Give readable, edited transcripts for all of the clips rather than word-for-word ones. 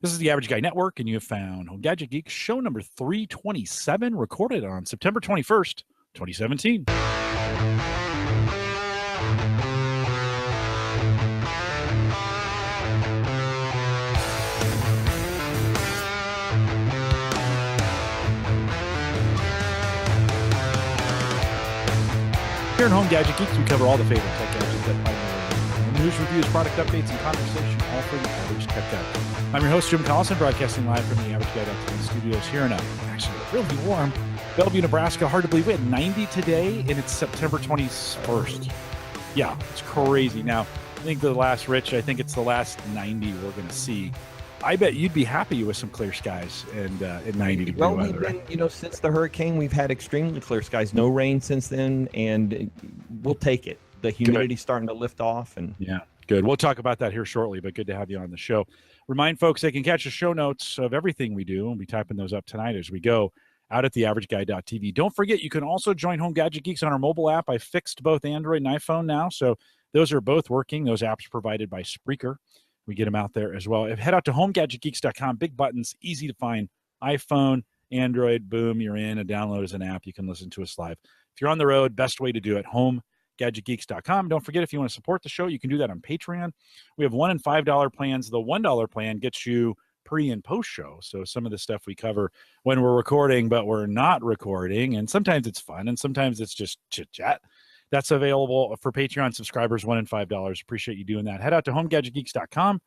This is the Average Guy Network, and you have found Home Gadget Geek show number 327, recorded on September 21st, 2017. Here in Home Gadget Geeks, we cover all the favorite tech gadgets that find their way. News, reviews, product updates, and conversation, all for the average tech guy. I'm your host, Jim Collison, broadcasting live from the Average Guy studios here in actually really warm Bellevue, Nebraska. Hard to believe we had 90 today, and it's September 21st. Yeah, it's crazy. Now, I think I think it's the last 90 we're going to see. I bet you'd be happy with some clear skies and at 90 degree weather. Well, we've been, since the hurricane, we've had extremely clear skies. No rain since then, and we'll take it. The humidity's starting to lift off. And yeah, good. We'll talk about that here shortly, but good to have you on the show. Remind folks they can catch the show notes of everything we do, and we'll be typing those up tonight as we go out at theaverageguy.tv. Don't forget, you can also join Home Gadget Geeks on our mobile app. I fixed both Android and iPhone now, so those are both working. Those apps provided by Spreaker. We get them out there as well. Head out to homegadgetgeeks.com. Big buttons, easy to find. iPhone, Android, boom, you're in. And download as an app. You can listen to us live. If you're on the road, best way to do it, homegadgetgeeks.com. Don't forget, if you want to support the show, you can do that on Patreon. We have $1 and $5 plans. The $1 plan gets you pre and post show. So some of the stuff we cover when we're recording, but we're not recording. And sometimes it's fun, and sometimes it's just chit chat. That's available for Patreon subscribers, $1 and $5. Appreciate you doing that. Head out to homegadgetgeeks.com,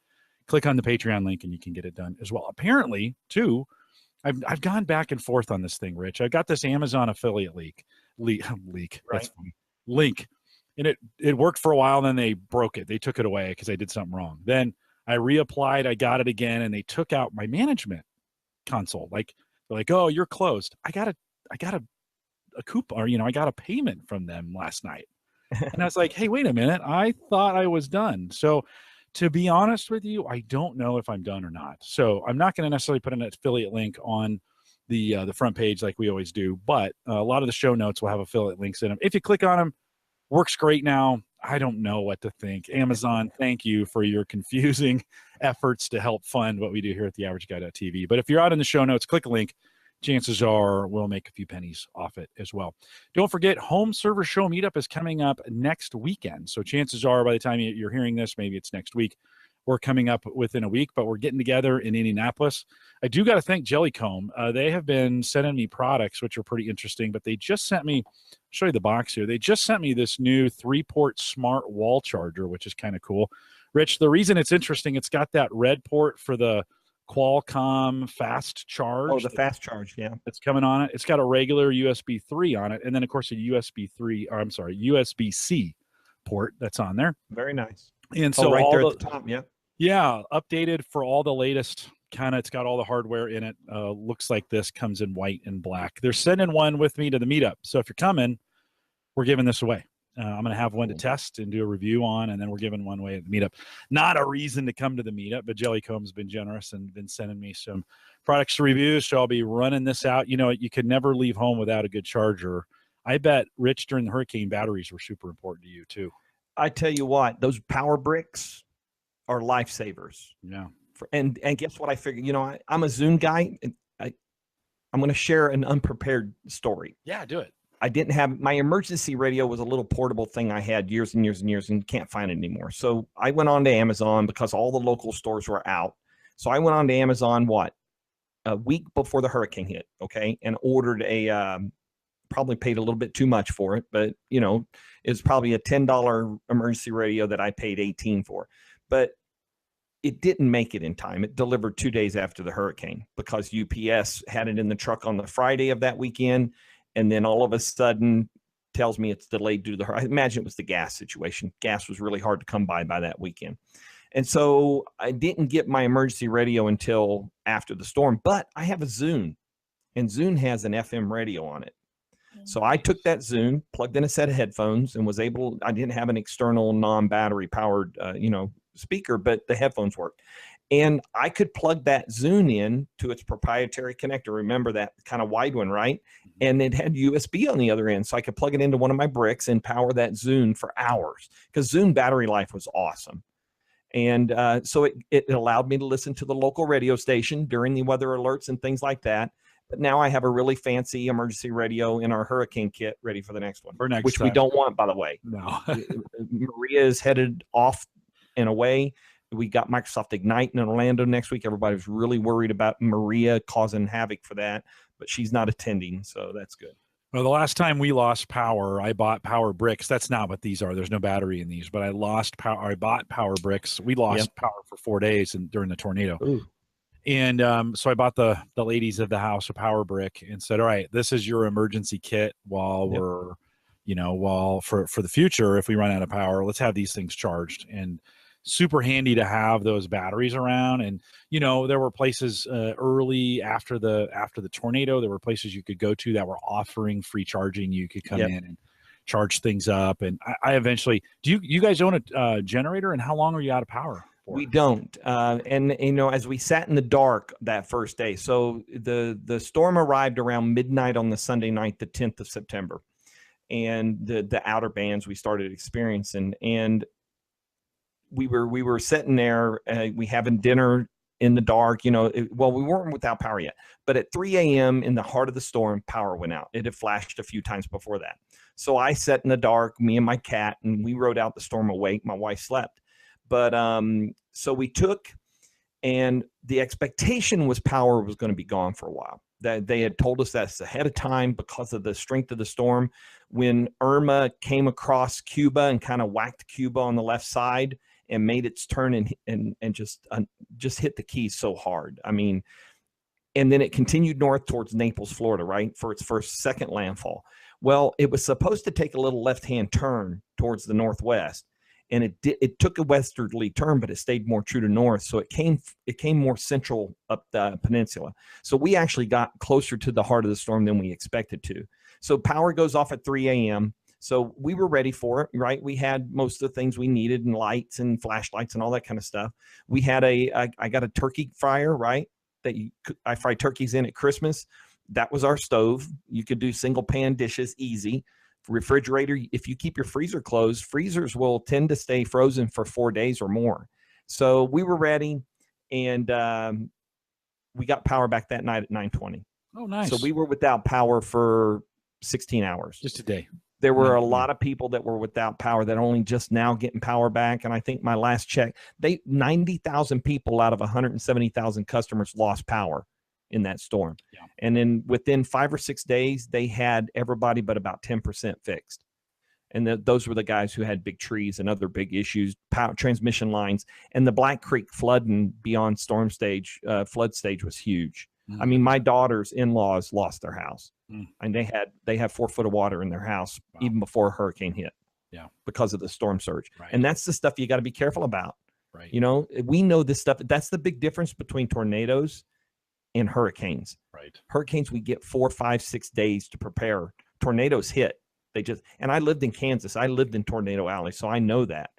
click on the Patreon link, and you can get it done as well. Apparently, too, I've gone back and forth on this thing, Rich. I got this Amazon affiliate leak. Right. That's funny. Link. And it worked for a while, and then they broke it. They took it away because I did something wrong. Then I reapplied, I got it again, and they took out my management console. They're like, oh, you're closed. I got a coupon, or I got a payment from them last night. And I was like, hey, wait a minute. I thought I was done. So to be honest with you, I don't know if I'm done or not. So I'm not going to necessarily put an affiliate link on the front page like we always do, but a lot of the show notes will have affiliate links in them. If you click on them, works great now. I don't know what to think. Amazon, thank you for your confusing efforts to help fund what we do here at theaverageguy.tv. But if you're out in the show notes, click a link. Chances are we'll make a few pennies off it as well. Don't forget, Home Server Show Meetup is coming up next weekend. So chances are by the time you're hearing this, maybe it's next week. We're coming up within a week, but we're getting together in Indianapolis. I do got to thank Jellycomb. They have been sending me products, which are pretty interesting, but they just sent me, I'll show you the box here. They just sent me this new 3-port smart wall charger, which is kind of cool. Rich, the reason it's interesting, it's got that red port for the Qualcomm fast charge. Oh, the fast charge, yeah. It's coming on it. It's got a regular USB 3 on it, and then, of course, a USB-C port that's on there. Very nice. And so right there at the top, yeah. Yeah, updated for all the latest it's got all the hardware in it. Looks like this comes in white and black. They're sending one with me to the meetup. So if you're coming, we're giving this away. I'm going to have one to test and do a review on, and then we're giving one away at the meetup. Not a reason to come to the meetup, but Jellycomb's been generous and been sending me some products to review, so I'll be running this out. You could never leave home without a good charger. I bet, Rich, during the hurricane, batteries were super important to you, too. I tell you what, those power bricks are lifesavers. Yeah. And guess what I figured? I'm a Zune guy. I'm going to share an unprepared story. Yeah, do it. I didn't have my emergency radio was a little portable thing I had years and years and years and can't find it anymore. So I went on to Amazon because all the local stores were out. So I went on to Amazon, a week before the hurricane hit. Okay. And ordered probably paid a little bit too much for it, but it's probably a $10 emergency radio that I paid $18 for, but it didn't make it in time. It delivered 2 days after the hurricane because UPS had it in the truck on the Friday of that weekend. And then all of a sudden tells me it's delayed due to I imagine it was the gas situation. Gas was really hard to come by that weekend. And so I didn't get my emergency radio until after the storm, but I have a Zune, and Zune has an FM radio on it. So I took that Zune, plugged in a set of headphones, and I didn't have an external non-battery powered, speaker, but the headphones worked. And I could plug that Zune in to its proprietary connector. Remember that kind of wide one, right? And it had USB on the other end. So I could plug it into one of my bricks and power that Zune for hours because Zune battery life was awesome. And so it allowed me to listen to the local radio station during the weather alerts and things like that. But now I have a really fancy emergency radio in our hurricane kit ready for the next one, which we don't want, by the way. No. Maria is headed off and away. We got Microsoft Ignite in Orlando next week. Everybody was really worried about Maria causing havoc for that, but she's not attending, so that's good. Well, the last time we lost power, I bought power bricks. That's not what these are. There's no battery in these, but I lost power. I bought power bricks. We lost power for 4 days during the tornado. Ooh. And so I bought the ladies of the house a power brick and said, all right, this is your emergency kit while we're, while for the future, if we run out of power, let's have these things charged. And super handy to have those batteries around. And, there were places early after the tornado, there were places you could go to that were offering free charging. You could come in and charge things up. And I eventually, do you guys own a generator, and how long are you out of power? We don't. And, as we sat in the dark that first day, so the storm arrived around midnight on the Sunday night, the 10th of September. And the outer bands we started experiencing. And we were sitting there, we having dinner in the dark, we weren't without power yet. But at 3 a.m. in the heart of the storm, power went out. It had flashed a few times before that. So I sat in the dark, me and my cat, and we rode out the storm awake. My wife slept. But so we took, and the expectation was power was going to be gone for a while. That they had told us that's ahead of time because of the strength of the storm. When Irma came across Cuba and kind of whacked Cuba on the left side and made its turn and just hit the keys so hard. I mean, and then it continued north towards Naples, Florida, right, for its second landfall. Well, it was supposed to take a little left-hand turn towards the northwest. And it took a westerly turn, but it stayed more true to north. So it came more central up the peninsula. So we actually got closer to the heart of the storm than we expected to. So power goes off at 3 a.m. So we were ready for it, right? We had most of the things we needed, and lights and flashlights and all that kind of stuff. We had I got a turkey fryer, right? I fry turkeys in at Christmas. That was our stove. You could do single pan dishes easy. Refrigerator, if you keep your freezer closed, freezers will tend to stay frozen for 4 days or more. So we were ready, and we got power back that night at 9:20. Oh, nice. So we were without power for 16 hours. Just a day. There were a lot of people that were without power that only just now getting power back. And I think my last check, 90,000 people out of 170,000 customers lost power in that storm. Yeah. And then within 5 or 6 days, they had everybody but about 10% fixed. And those were the guys who had big trees and other big issues, power transmission lines. And the Black Creek flooding beyond storm stage, flood stage was huge. Mm-hmm. I mean, my daughter's in-laws lost their house. And they have 4 foot of water in their house even before a hurricane hit. Yeah, because of the storm surge. Right. And that's the stuff you got to be careful about. Right. We know this stuff. That's the big difference between tornadoes and hurricanes. Right. Hurricanes, we get 4, 5, 6 days to prepare. Tornadoes hit. And I lived in Kansas. I lived in Tornado Alley, so I know that.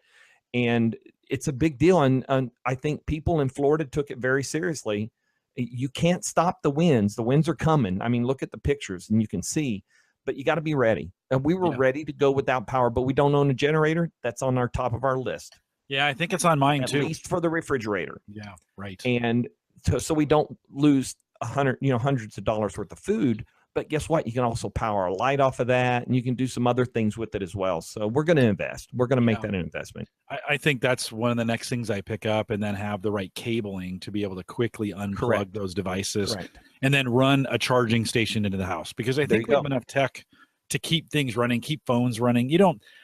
And it's a big deal. And I think people in Florida took it very seriously. You can't stop the winds. The winds are coming. I mean, look at the pictures and you can see, but you got to be ready. And we were ready to go without power, but we don't own a generator. That's on our top of our list. Yeah, I think it's on mine too. At least for the refrigerator. Yeah, right. And so we don't lose hundreds of dollars worth of food. But guess what? You can also power a light off of that, and you can do some other things with it as well. So we're going to invest. We're going to make that an investment. I think that's one of the next things I pick up, and then have the right cabling to be able to quickly unplug those devices and then run a charging station into the house. Because I think we have enough tech to keep things running, keep phones running.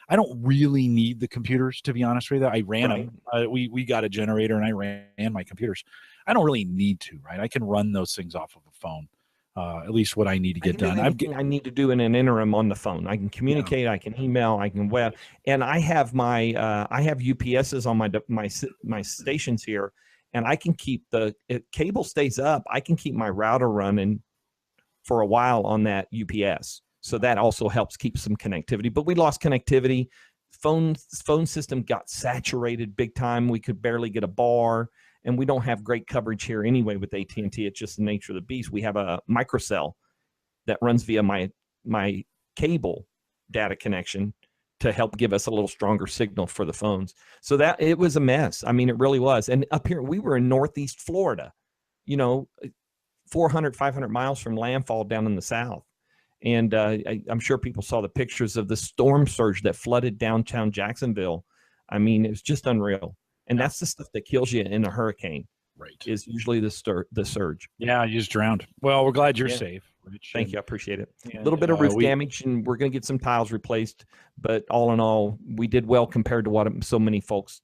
I don't really need the computers, to be honest with you. I ran them. We got a generator, and I ran my computers. I don't really need to, right? I can run those things off of a phone. At least what I need to get done. I need to do in an interim on the phone. I can communicate, I can email, I can web, and I have I have UPSs on my stations here, and I can keep cable stays up. I can keep my router running for a while on that UPS, so that also helps keep some connectivity. But we lost connectivity. Phone system got saturated big time. We could barely get a bar. And we don't have great coverage here anyway with AT&T. It's just the nature of the beast. We have a microcell that runs via my cable data connection to help give us a little stronger signal for the phones. So that it was a mess. I mean, it really was. And up here, we were in Northeast Florida, 400, 500 miles from landfall down in the south. And I'm sure people saw the pictures of the storm surge that flooded downtown Jacksonville. I mean, it was just unreal. And that's the stuff that kills you in a hurricane. Right. Is usually the surge. Yeah, you just drowned. Well, we're glad you're safe, Rich. Thank you. I appreciate it. A little bit of roof damage, and we're going to get some tiles replaced. But all in all, we did well compared to what so many folks,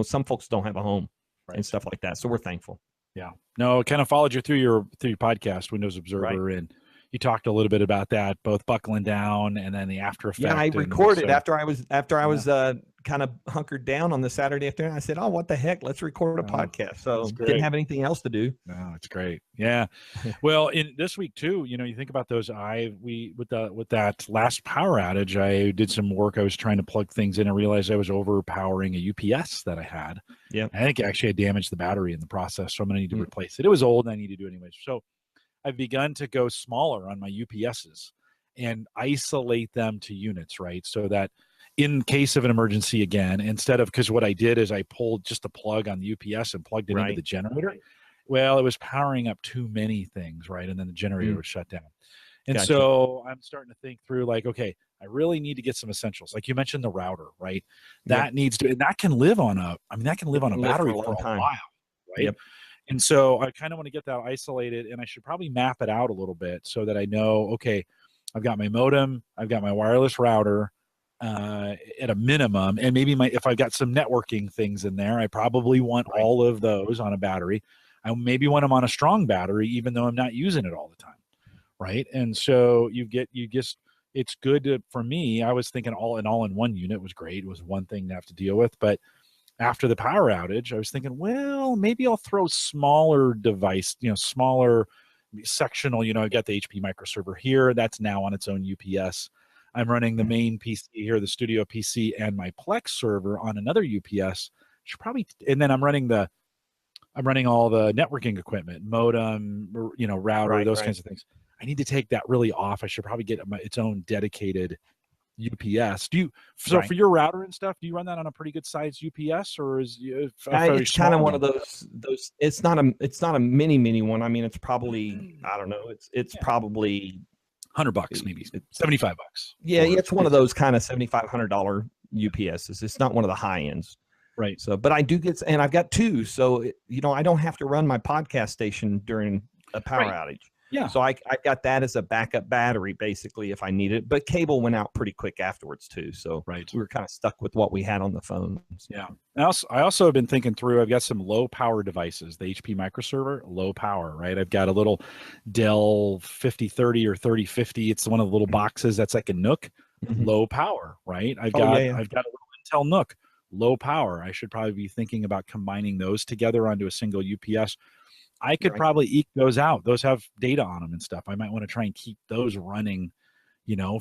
some folks don't have a home and stuff like that. So we're thankful. Yeah. No, it kind of followed you through your podcast, Windows Observer, and you talked a little bit about that, both buckling down and then the after effect. Yeah, I recorded after I was kind of hunkered down on the Saturday afternoon. I said, "Oh, what the heck? Let's record a podcast." So didn't have anything else to do. No, it's great. Yeah. Well, in this week too, you think about those. With that last power outage, I did some work. I was trying to plug things in and realized I was overpowering a UPS that I had. Yeah. I think actually I damaged the battery in the process, so I'm going to need to replace it. It was old, and I need to do it anyways. So I've begun to go smaller on my UPSs and isolate them to units, right? So that in case of an emergency, again, because what I did is I pulled just the plug on the UPS and plugged it into the generator. Well, it was powering up too many things, right? And then the generator would shut down. And so I'm starting to think through like, okay, I really need to get some essentials. Like you mentioned the router, right? That needs to, and that can live on a battery for a while, right? Yep. And so I kind of want to get that isolated, and I should probably map it out a little bit so that I know, okay, I've got my modem, I've got my wireless router at a minimum, and maybe if I've got some networking things in there, I probably want all of those on a battery. I maybe want them on a strong battery, even though I'm not using it all the time, right? And so it's good for me. I was thinking all in one unit was great. It was one thing to have to deal with, but after the power outage, I was thinking, well, maybe I'll throw smaller device, smaller sectional, I've got the HP microserver here. That's now on its own UPS. I'm running the main PC here, the studio PC, and my Plex server on another UPS. And then I'm running all the networking equipment, modem, router, those kinds of things. I need to take that really off. I should probably get its own dedicated UPS. For your router and stuff, do you run that on a pretty good sized UPS, or is it's kind of one of those it's not a mini one. I mean, it's probably, I don't know, it's probably $100 maybe, $75. Yeah, it's one of those kind of $7,500 UPSs. It's not one of the high ends. Right. So, but I do get, and I've got two, so I don't have to run my podcast station during a power outage. Yeah. So I got that as a backup battery, basically, if I need it. But cable went out pretty quick afterwards, too. So we were kind of stuck with what we had on the phone. Yeah. I also have been thinking through, I've got some low power devices, the HP microserver, low power, right? I've got a little Dell 5030 or 3050. It's one of the little boxes that's like a Nook, low power, right? I've got a little Intel Nook, low power. I should probably be thinking about combining those together onto a single UPS. I could probably eke those out. Those have data on them and stuff. I might want to try and keep those running,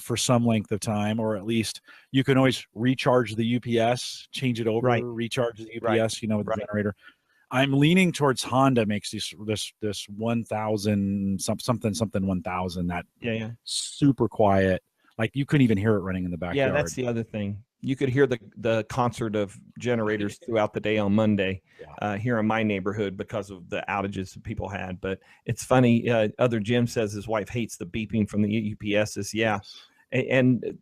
for some length of time, or at least you can always recharge the UPS, change it over, recharge the UPS, with the generator. I'm leaning towards Honda makes this 1000 something 1000 that super quiet. Like you couldn't even hear it running in the backyard. Yeah, that's the other thing. You could hear the concert of generators throughout the day on Monday here in my neighborhood because of the outages that people had. But it's funny. Other Jim says his wife hates the beeping from the UPSs. Yeah. And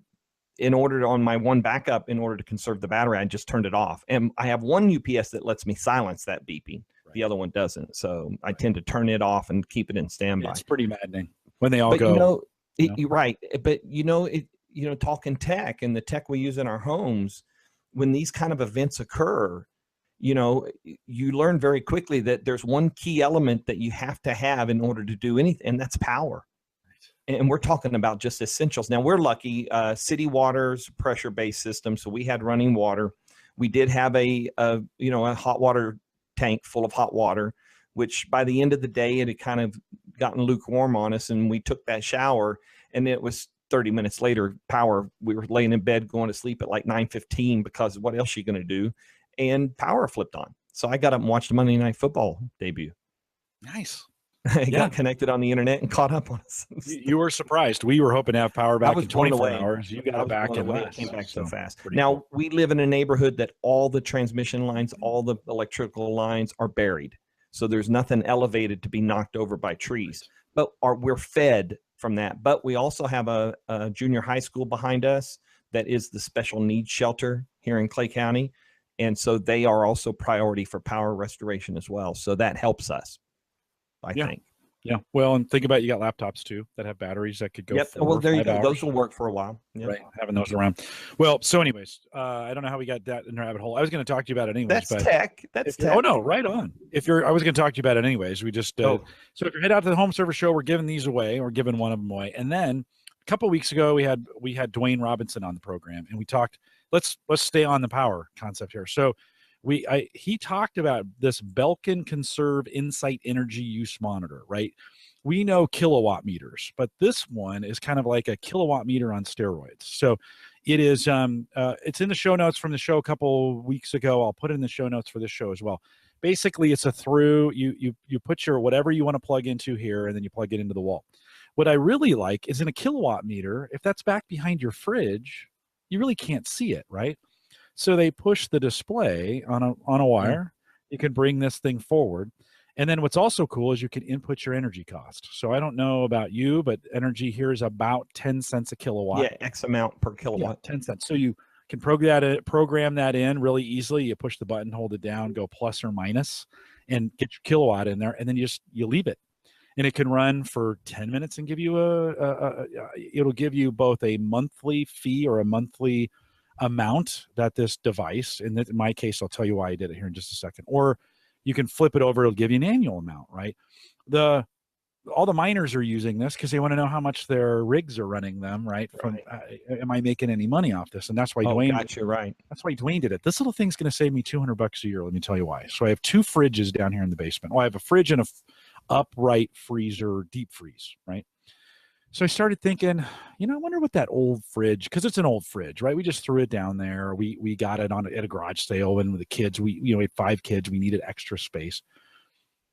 in order on my one backup, in order to conserve the battery, I just turned it off. And I have one UPS that lets me silence that beeping. The other one doesn't. So I tend to turn it off and keep it in standby. It's pretty maddening when they all go. You're right. But talking tech and the tech we use in our homes, when these kind of events occur, you learn very quickly that there's one key element that you have to have in order to do anything, and that's power. And we're talking about just essentials. Now we're lucky, city water's pressure-based system, so we had running water. We did have a hot water tank full of hot water, which by the end of the day, it had kind of gotten lukewarm on us, and we took that shower, and it was 30 minutes later, power. We were laying in bed going to sleep at like 9:15 because what else are you going to do? And power flipped on. So I got up and watched the Monday Night Football debut. Nice. It got connected on the internet and caught up on us. You were surprised. We were hoping to have power back in 24 hours. You got it back in less. It came back so fast. Pretty Now, cool. we live in a neighborhood that all the transmission lines, all the electrical lines are buried. So there's nothing elevated to be knocked over by trees. But we're fed from that. But we also have a junior high school behind us that is the special needs shelter here in Clay County. And so they are also priority for power restoration as well. So that helps us, I think. Yeah. Well, and think about, you got laptops too that have batteries that could go 4 well, or there 5 you go. hours. Those will work for a while. Yep. Right. Having those around. Well, so anyways, I don't know how we got that in the rabbit hole. I was going to talk to you about it anyways. That's tech. That's tech. Oh no, right on. I was going to talk to you about it anyways. We just, so if you head out to the home service show, we're giving these away. We're giving one of them away. And then a couple of weeks ago, we had Dwayne Robinson on the program, and we talked, let's stay on the power concept here. So he talked about this Belkin Conserve Insight Energy Use Monitor, right? We know kilowatt meters, but this one is kind of like a kilowatt meter on steroids. So it is, it's in the show notes from the show a couple weeks ago. I'll put it in the show notes for this show as well. Basically, it's you put your whatever you want to plug into here, and then you plug it into the wall. What I really like is in a kilowatt meter, if that's back behind your fridge, you really can't see it, right? So they push the display on a wire. You can bring this thing forward. And then what's also cool is you can input your energy cost. So I don't know about you, but energy here is about 10 cents a kilowatt. Yeah, X amount per kilowatt. Yeah, 10 cents. So you can program that in really easily. You push the button, hold it down, go plus or minus, and get your kilowatt in there, and then you leave it. And it can run for 10 minutes and give you it'll give you both a monthly fee or a monthly amount that this device, in my case, I'll tell you why I did it here in just a second, or you can flip it over. It'll give you an annual amount, right? All the miners are using this because they want to know how much their rigs are running them, right? From am I making any money off this? And that's why Dwayne. Gotcha, right. That's why Dwayne did it. This little thing's going to save me $200 a year. Let me tell you why. So I have 2 fridges down here in the basement. Well, I have a fridge and a upright freezer, deep freeze, right? So I started thinking, I wonder what that old fridge, because it's an old fridge, right? We just threw it down there. We got it at a garage sale, and with the kids, we had 5 kids. We needed extra space.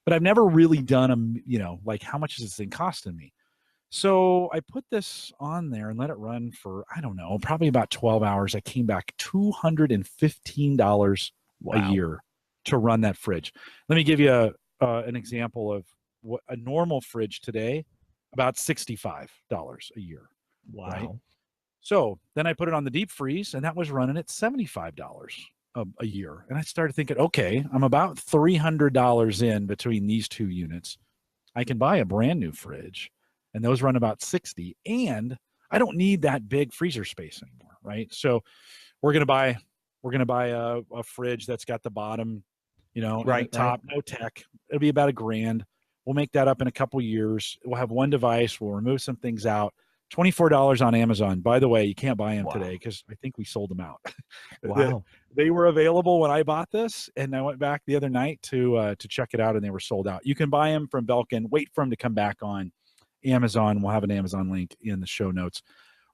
But I've never really done like how much is this thing costing me? So I put this on there and let it run for, I don't know, probably about 12 hours. I came back $215 a year to run that fridge. Let me give you an example of what a normal fridge today, about $65 a year. Wow. Right? So then I put it on the deep freeze, and that was running at $75 a year. And I started thinking, okay, I'm about $300 in between these 2 units. I can buy a brand new fridge, and those run about 60, and I don't need that big freezer space anymore, right? So we're gonna buy a fridge that's got the bottom, right, top, no tech. It'll be about $1,000. We'll make that up in a couple years. We'll have one device. We'll remove some things out. $24 on Amazon. By the way, you can't buy them today because I think we sold them out. Wow. They were available when I bought this, and I went back the other night to check it out, and they were sold out. You can buy them from Belkin. Wait for them to come back on Amazon. We'll have an Amazon link in the show notes.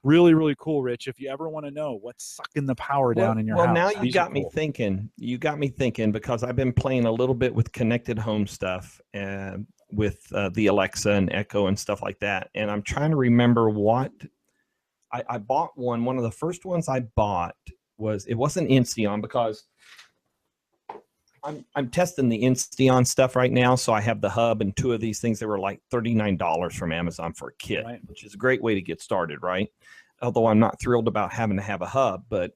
Really, really cool, Rich. If you ever want to know what's sucking the power down in your house. Well, now you got me thinking. You got me thinking because I've been playing a little bit with connected home stuff and with the Alexa and Echo and stuff like that. And I'm trying to remember what I bought one of the first ones I bought it wasn't Insteon because I'm testing the Insteon stuff right now. So I have the hub and 2 of these things that were like $39 from Amazon for a kit, which is a great way to get started, right? Although I'm not thrilled about having to have a hub, but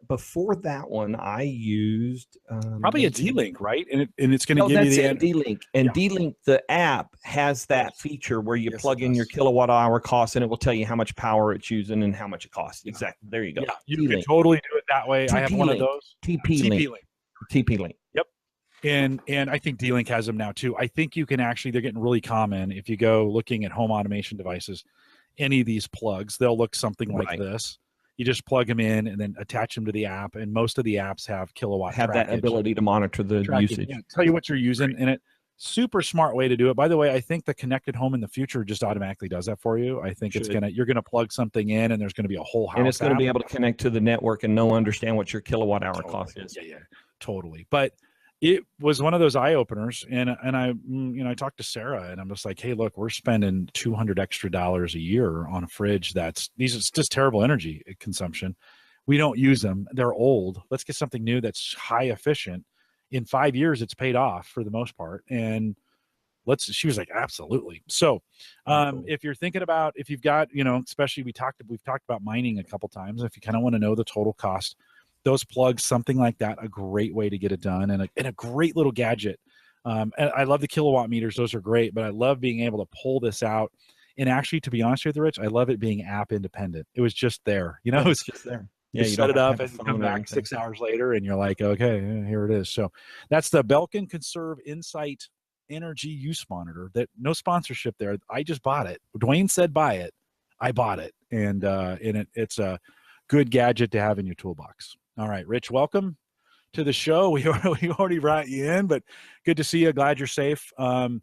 before that one, I used probably a D-Link, right? And it's going to give you the D-Link. And D-Link, the app has that feature where you plug in your kilowatt hour cost, and it will tell you how much power it's using and how much it costs. Exactly. There you go. Yeah, you can totally do it that way. I have one of those. TP-Link. Yep. And I think D-Link has them now too. I think you can they're getting really common. If you go looking at home automation devices, any of these plugs, they'll look something like this. You just plug them in and then attach them to the app. And most of the apps have kilowatt have that ability to monitor the usage. Yeah, tell you what you're using in it. Super smart way to do it. By the way, I think the connected home in the future just automatically does that for you. I think you're gonna plug something in, and there's gonna be a whole house. And it's gonna be able to connect to the network and understand what your kilowatt hour cost is. Yeah, totally. But It was one of those eye openers, and I talked to Sarah, and I'm just like, hey, look, we're spending $200 extra a year on a fridge it's just terrible energy consumption. We don't use them; they're old. Let's get something new that's high efficient. In 5 years, it's paid off for the most part, and she was like, absolutely. So Cool. if you're thinking about, if you've got, especially we've talked about mining a couple times, if you kind of want to know the total cost, those plugs, something like that, a great way to get it done, and a great little gadget. And I love the kilowatt meters; those are great. But I love being able to pull this out. And actually, to be honest with you, Rich, I love it being app independent. It was just there, It's just there. Yeah, you set it up and come back 6 hours later, and you're like, okay, here it is. So that's the Belkin Conserve Insight Energy Use Monitor. That no sponsorship there. I just bought it. Dwayne said buy it. I bought it, and it's a good gadget to have in your toolbox. All right, Rich, welcome to the show. We already brought you in, but good to see you. Glad you're safe. I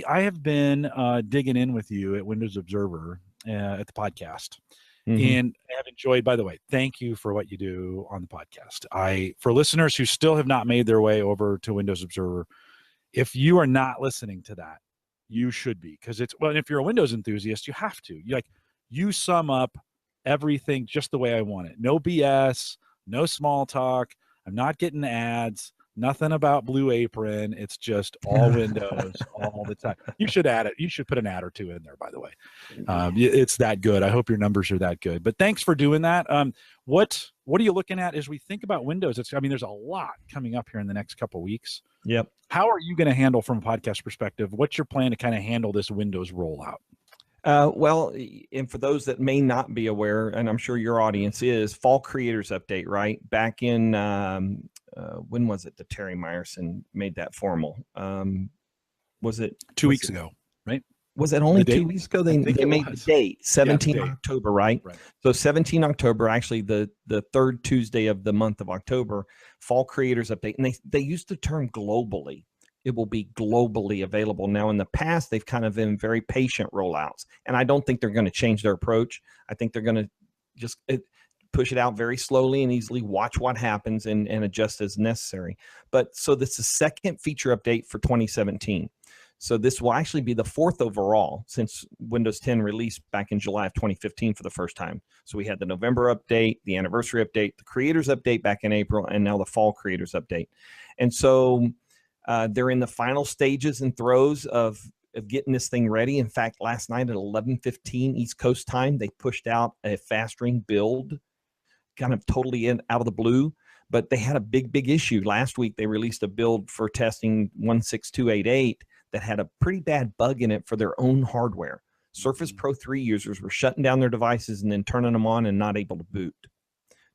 have been digging in with you at Windows Observer at the podcast. And I have enjoyed, by the way, thank you for what you do on the podcast. For listeners who still have not made their way over to Windows Observer, if you are not listening to that, you should be, because and if you're a Windows enthusiast, you have to. You sum up everything just the way I want it. No BS, no small talk. I'm not getting ads. Nothing about Blue Apron. It's just all Windows all the time. You should add it. You should put an ad or two in there, by the way. It's that good. I hope your numbers are that good. But thanks for doing that. What are you looking at as we think about Windows? There's a lot coming up here in the next couple of weeks. Yep. How are you going to handle, from a podcast perspective, what's your plan to kind of handle this Windows rollout? Well, and for those that may not be aware, and I'm sure your audience is, Fall Creators Update, right? Back in, when was it that Terry Myerson made that formal? Was it 2 weeks ago, right? Was it only 2 weeks ago? They made the date, 17 October, right? So 17 October, actually the third Tuesday of the month of October, Fall Creators Update. And they used the term globally. It will be globally available. Now, in the past, they've kind of been very patient rollouts, and I don't think they're going to change their approach. I think they're going to just push it out very slowly and easily, watch what happens, and adjust as necessary. But so this is the second feature update for 2017. So this will actually be the fourth overall since Windows 10 released back in July of 2015 for the first time. So we had the November update, the anniversary update, the creators update back in April, and now the fall creators update. And so they're in the final stages and throes of getting this thing ready. In fact, last night at 11:15 East Coast time, they pushed out a fast ring build, kind of totally out of the blue. But they had a big issue. Last week, they released a build for testing 16288 that had a pretty bad bug in it for their own hardware. Surface Pro 3 users were shutting down their devices and then turning them on and not able to boot.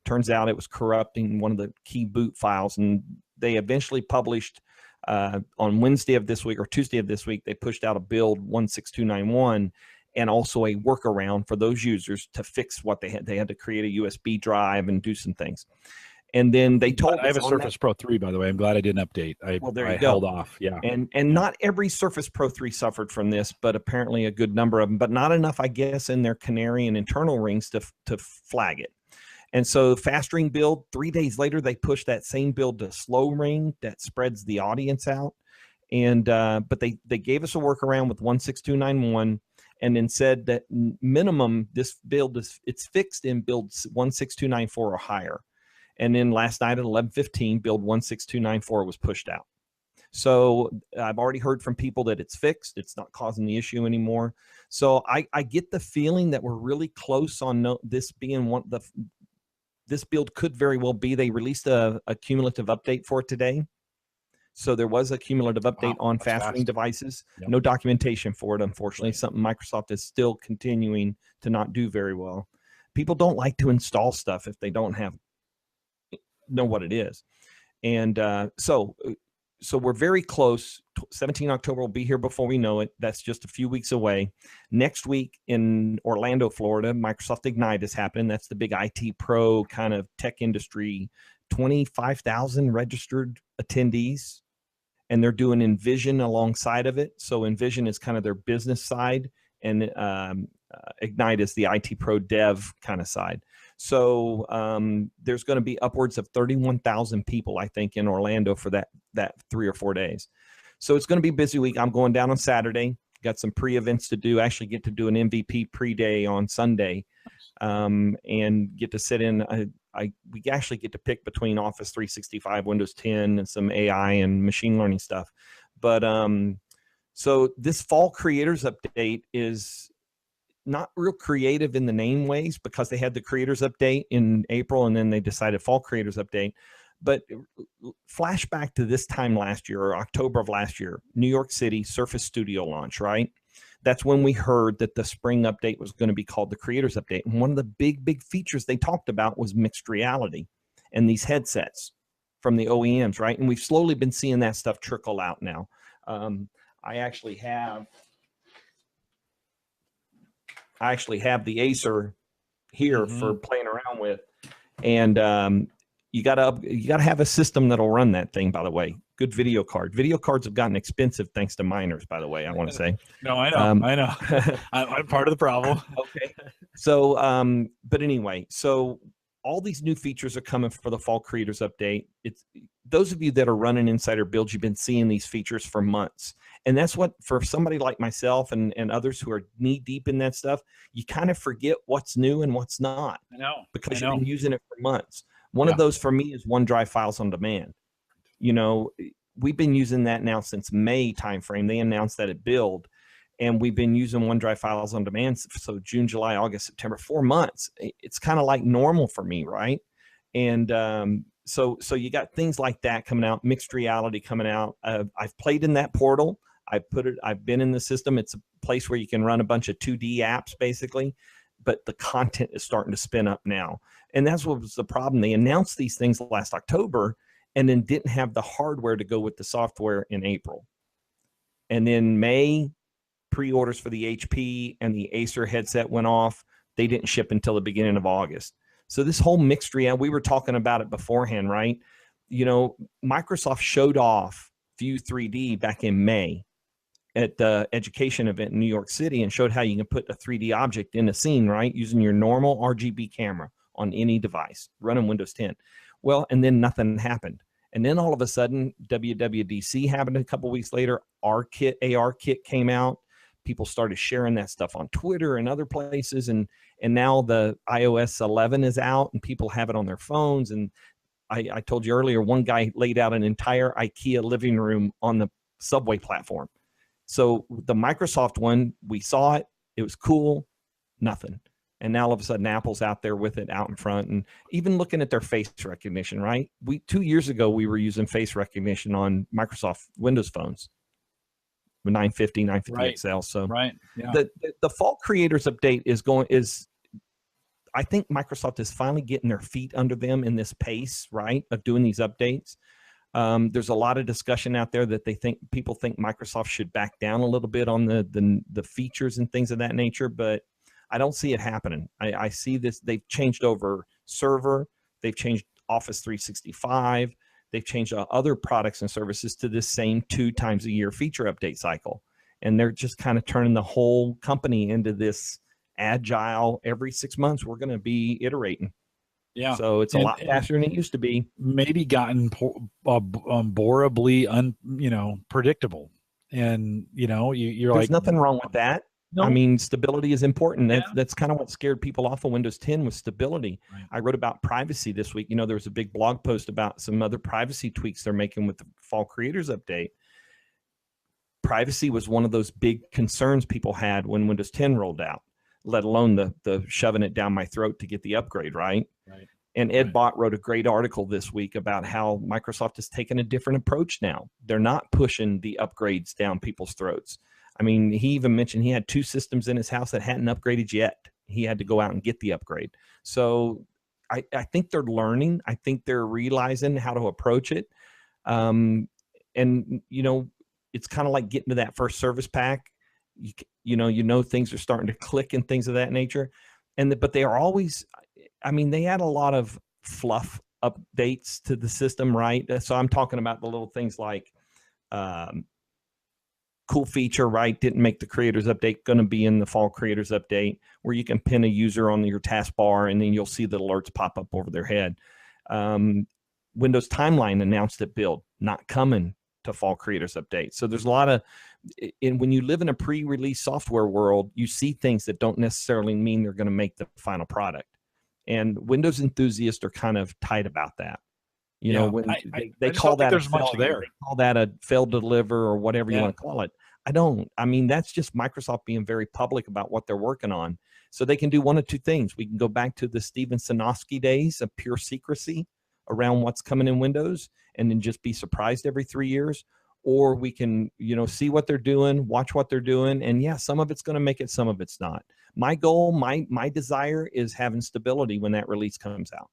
Turns out it was corrupting one of the key boot files, and they eventually published on Wednesday of this week or Tuesday of this week, they pushed out a build 16291 and also a workaround for those users to fix what they had. They had to create a USB drive and do some things. And then they told I have a Surface Pro 3, by the way. I'm glad I didn't update. I held off. Yeah. And not every Surface Pro 3 suffered from this, but apparently a good number of them, but not enough, I guess, in their canary and internal rings to flag it. And so fast ring build, 3 days later, they pushed that same build to slow ring that spreads the audience out. And but they gave us a workaround with 16291 and then said that minimum this build it's fixed in builds 16294 or higher. And then last night at 11:15, build 16294 was pushed out. So I've already heard from people that it's fixed. It's not causing the issue anymore. So I get the feeling that we're really close on this being this build could very well be. They released a cumulative update for it today. So there was a cumulative update on fast ring devices. Yep. No documentation for it, unfortunately. Right. Something Microsoft is still continuing to not do very well. People don't like to install stuff if they don't know what it is. And so we're very close. 17 October will be here before we know it. That's just a few weeks away. Next week in Orlando, Florida, Microsoft Ignite is happening. That's the big IT pro kind of tech industry, 25,000 registered attendees. And they're doing Envision alongside of it. So Envision is kind of their business side, and Ignite is the IT pro dev kind of side. So there's going to be upwards of 31,000 people, I think, in Orlando for that 3 or 4 days. So it's going to be a busy week. I'm going down on Saturday. Got some pre-events to do. Actually get to do an MVP pre-day on Sunday, and get to sit in. We actually get to pick between Office 365, Windows 10, and some AI and machine learning stuff. But so this fall creators update is not real creative in the name ways, because they had the creators update in April and then they decided fall creators update. But flashback to this time last year, or October of last year, New York City Surface Studio launch, right? That's when we heard that the spring update was going to be called the creators update. And one of the big features they talked about was mixed reality and these headsets from the OEMs, right? And we've slowly been seeing that stuff trickle out now. I actually have the Acer here for playing around with, and you gotta have a system that'll run that thing. By the way, good video card. Video cards have gotten expensive thanks to miners. By the way, I want to say. No, I know, I know. I'm part of the problem. Okay. So, but anyway, so all these new features are coming for the fall creators update. It's those of you that are running Insider Builds, you've been seeing these features for months. And that's what, for somebody like myself and others who are knee deep in that stuff, you kind of forget what's new and what's not. I know. Because you've been using it for months. One of those for me is OneDrive Files on Demand. You know, we've been using that now since May timeframe. They announced that at Build, and we've been using OneDrive Files on Demand. So June, July, August, September, 4 months. It's kind of like normal for me, right? And so you got things like that coming out, mixed reality coming out. I've played in that portal. I've been in the system. It's a place where you can run a bunch of 2D apps basically, but the content is starting to spin up now. And that's what was the problem. They announced these things last October and then didn't have the hardware to go with the software in April. And then May, pre-orders for the HP and the Acer headset went off. They didn't ship until the beginning of August. So this whole mixed reality, we were talking about it beforehand, right? You know, Microsoft showed off View 3D back in May at the education event in New York City and showed how you can put a 3D object in a scene, right? Using your normal RGB camera on any device, running Windows 10. Well, and then nothing happened. And then all of a sudden, WWDC happened a couple weeks later. AR Kit came out. People started sharing that stuff on Twitter and other places. And now the iOS 11 is out and people have it on their phones. And I told you earlier, one guy laid out an entire IKEA living room on the subway platform. So the Microsoft one, we saw it. It was cool. Nothing. And now all of a sudden Apple's out there with it out in front, and even looking at their face recognition, right? 2 years ago, we were using face recognition on Microsoft Windows phones, 950, 950 XL. So yeah. The fall creators update I think Microsoft is finally getting their feet under them in this pace, right, of doing these updates. There's a lot of discussion out there that people think Microsoft should back down a little bit on the features and things of that nature, but I don't see it happening. I see this. They've changed over Server. They've changed Office 365. They've changed other products and services to this same 2 times a year feature update cycle. And they're just kind of turning the whole company into this agile, every 6 months, we're going to be iterating. Yeah. So it's a lot faster than it used to be. Maybe gotten borably predictable. And, you're There's nothing wrong with that. No. I mean, stability is important. That's kind of what scared people off of Windows 10 was stability. Right. I wrote about privacy this week. There was a big blog post about some other privacy tweaks they're making with the fall creators update. Privacy was one of those big concerns people had when Windows 10 rolled out, let alone the shoving it down my throat to get the upgrade, right? Right. And Ed Bott wrote a great article this week about how Microsoft has taken a different approach now. They're not pushing the upgrades down people's throats. I mean, he even mentioned he had 2 systems in his house that hadn't upgraded yet. He had to go out and get the upgrade. So I think they're learning. I think they're realizing how to approach it. And, it's kind of like getting to that first service pack. Things are starting to click and things of that nature. But they are always, they add a lot of fluff updates to the system, right? So I'm talking about the little things like, cool feature, right? Didn't make the creators update, going to be in the fall creators update, where you can pin a user on your taskbar and then you'll see the alerts pop up over their head. Windows Timeline announced at build, not coming to fall creators update. So there's a lot of, and when you live in a pre-release software world, you see things that don't necessarily mean they're going to make the final product. And Windows enthusiasts are kind of tight about that. You know, when they call that there's much there. They call that a failed to deliver or whatever you want to call it. I don't. I mean, that's just Microsoft being very public about what they're working on. So they can do one of two things. We can go back to the Steven Sinofsky days of pure secrecy around what's coming in Windows and then just be surprised every 3 years. Or we can, you know, see what they're doing, watch what they're doing. And yeah, some of it's going to make it, some of it's not. My goal, my desire is having stability when that release comes out.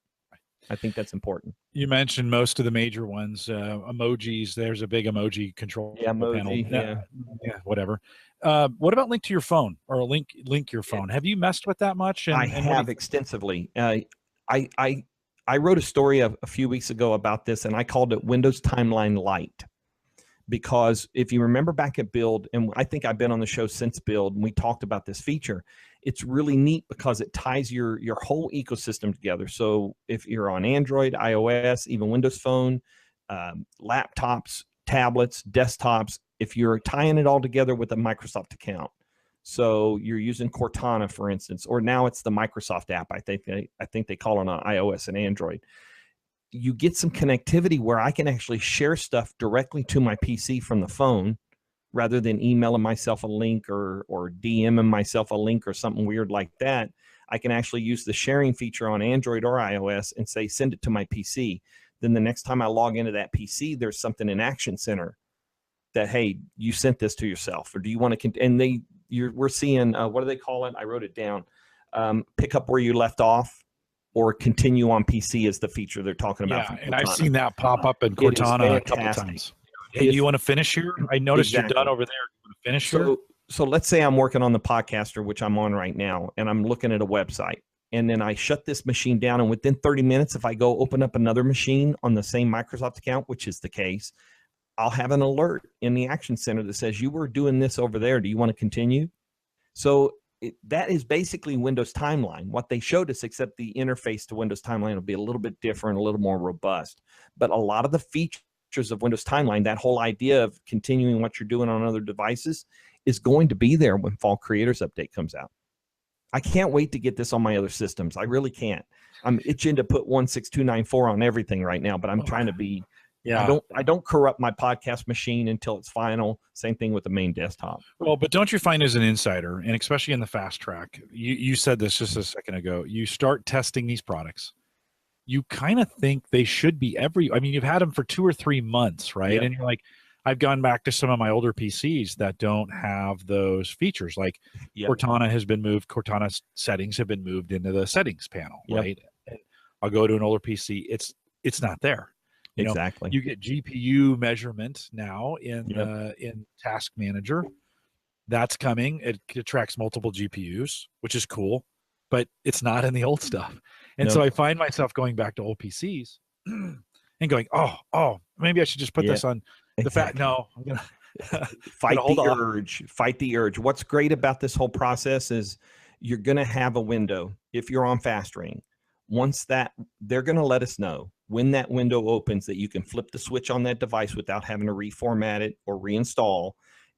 I think that's important. You mentioned most of the major ones, emojis. There's a big emoji control panel. Yeah, whatever. What about link to your phone or link your phone? Have you messed with that much? I have extensively. I wrote a story a few weeks ago about this, and I called it Windows Timeline Lite. Because if you remember back at Build, and I think I've been on the show since Build, and we talked about this feature, it's really neat because it ties your whole ecosystem together. So if you're on Android, iOS, even Windows Phone, laptops, tablets, desktops, if you're tying it all together with a Microsoft account, so you're using Cortana, for instance, or now it's the Microsoft app. I think they call it on iOS and Android. You get some connectivity where I can actually share stuff directly to my PC from the phone rather than emailing myself a link or DMing myself a link or something weird like that. I can actually use the sharing feature on Android or iOS and say, send it to my PC. Then the next time I log into that PC, there's something in Action Center that, hey, you sent this to yourself, or do you want to, and we're seeing, what do they call it? I wrote it down. Pick up where you left off. Or continue on PC is the feature they're talking about. Yeah, and I've seen that pop up in Cortana a couple of times. Hey, do you want to finish here? I noticed you're done over there. You want to finish here? So let's say I'm working on the podcaster, which I'm on right now, and I'm looking at a website. And then I shut this machine down, and within 30 minutes, if I go open up another machine on the same Microsoft account, which is the case, I'll have an alert in the Action Center that says, you were doing this over there. Do you want to continue? So that is basically Windows Timeline, what they showed us, except the interface to Windows Timeline will be a little bit different, a little more robust. But a lot of the features of Windows Timeline, that whole idea of continuing what you're doing on other devices, is going to be there when Fall Creators Update comes out. I can't wait to get this on my other systems. I really can't. I'm itching to put 16294 on everything right now, but I'm trying to be. Yeah, I don't corrupt my podcast machine until it's final. Same thing with the main desktop. Well, but don't you find as an insider, and especially in the fast track, you said this just a second ago, you start testing these products, you kind of think they should be I mean, you've had them for 2 or 3 months, right? Yep. And you're like, I've gone back to some of my older PCs that don't have those features. Like Cortana has been moved. Cortana's settings have been moved into the settings panel, right? And I'll go to an older PC. It's not there. You know, you get GPU measurement now in Task Manager. That's coming. It tracks multiple GPUs, which is cool, but it's not in the old stuff. And so I find myself going back to old PCs and going, oh, maybe I should just put this on the fat. No, I'm gonna fight the urge. Fight the urge. What's great about this whole process is you're gonna have a window if you're on Fast Ring. Once that, they're gonna let us know when that window opens that you can flip the switch on that device without having to reformat it or reinstall,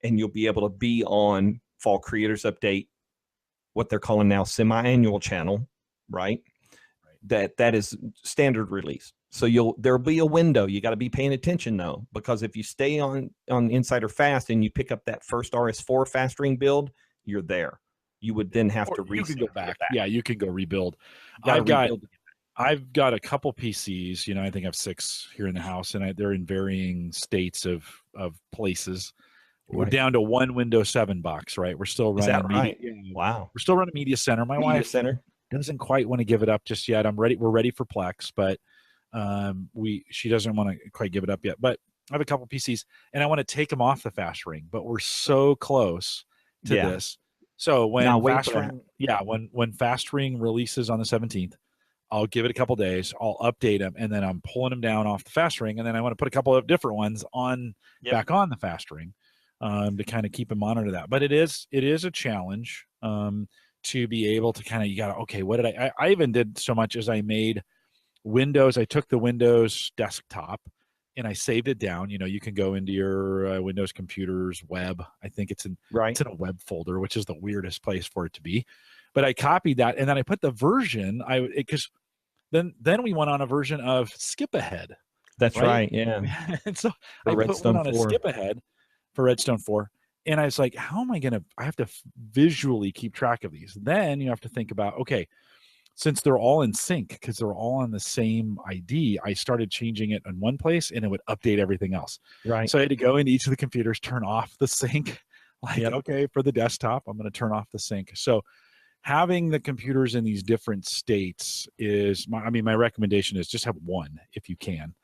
and you'll be able to be on Fall Creators Update, what they're calling now semi-annual channel, right? That is standard release. So there'll be a window. You got to be paying attention though, because if you stay on Insider Fast and you pick up that first RS4 Fast Ring build, you're there. You would then have to you can go back. Yeah, you can go rebuild. I've got a couple PCs, I think I have 6 here in the house, and they're in varying states of places. We're down to one Windows 7 box, right? We're still running. Is that right? Wow. We're still running Media Center. My wife doesn't quite want to give it up just yet. We're ready for Plex, but she doesn't want to quite give it up yet. But I have a couple PCs, and I want to take them off the Fast Ring, but we're so close to this. So when when Fast Ring releases on the 17th, I'll give it a couple days. I'll update them, and then I'm pulling them down off the Fast Ring, and then I want to put a couple of different ones on back on the Fast Ring. to kind of keep and monitor that. But it is a challenge to be able to kind of, you got to, okay, what did I even did so much as I made Windows. I took the Windows desktop and I saved it down. You know, you can go into your Windows computers web. I think it's in a web folder, which is the weirdest place for it to be. But I copied that and then I put the version. Because then we went on a version of Skip Ahead. That's right. Yeah. And so For I put Redstone one on 4. a Skip Ahead for Redstone 4. And I was like, how am I going to, I have to visually keep track of these. Then you have to think about, okay, since they're all in sync, because they're all on the same ID, I started changing it in one place and it would update everything else. Right. So I had to go into each of the computers, turn off the sync. Like, okay, for the desktop, I'm going to turn off the sync. So having the computers in these different states is, my recommendation is just have one if you can.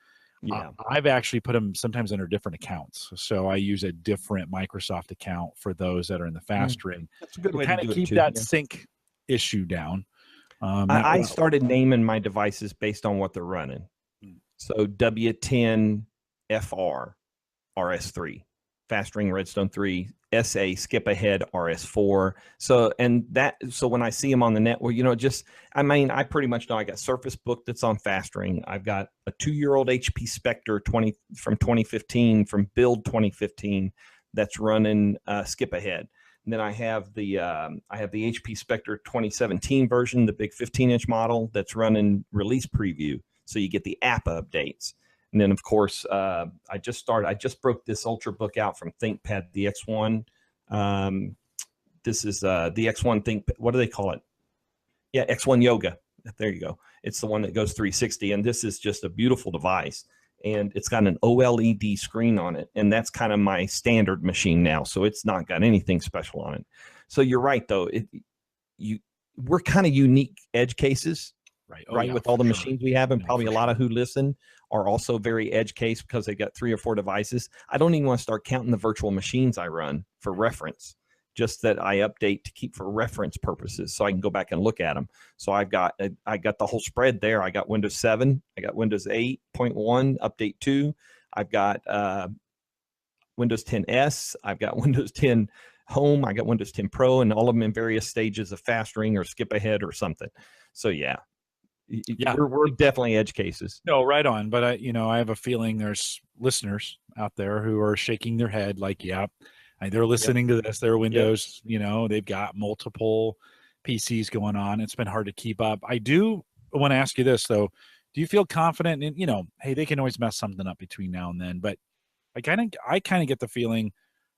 Yeah. I've actually put them sometimes under different accounts. So I use a different Microsoft account for those that are in the fast ring. That's a good way to kind to of do keep it too. that sync issue down. I started naming my devices based on what they're running. So W10 FR RS3, Fast Ring Redstone 3, SA Skip Ahead RS4. So when I see them on the net, well, I pretty much know I got Surface Book that's on Fast Ring. I've got a 2-year-old HP Spectre from 2015, from build 2015, that's running Skip Ahead. And then I have the HP Spectre 2017 version, the big 15-inch model that's running release preview. So you get the app updates. And then, of course, I just broke this Ultrabook out from ThinkPad, the X1. This is the X1 ThinkPad. What do they call it? Yeah, X1 Yoga. There you go. It's the one that goes 360. And this is just a beautiful device. And it's got an OLED screen on it. And that's kind of my standard machine now. So it's not got anything special on it. So you're right, though. We're kind of unique edge cases. Right, with all the machines we have, and probably a lot of who listen are also very edge case because they got 3 or 4 devices. I don't even want to start counting the virtual machines I run for reference, just that I update to keep for reference purposes, so I can go back and look at them. So I got the whole spread there. I got Windows 7, I got Windows 8.1 update 2, I've got Windows 10s, I've got Windows 10 Home, I got Windows 10 Pro, and all of them in various stages of Fast Ring or Skip Ahead or something. So yeah. We're definitely edge cases. No, right on. But I have a feeling there's listeners out there who are shaking their head like, they're listening to this. They're Windows, they've got multiple PCs going on. It's been hard to keep up. I do want to ask you this though. Do you feel confident in, hey, they can always mess something up between now and then, but I kind of get the feeling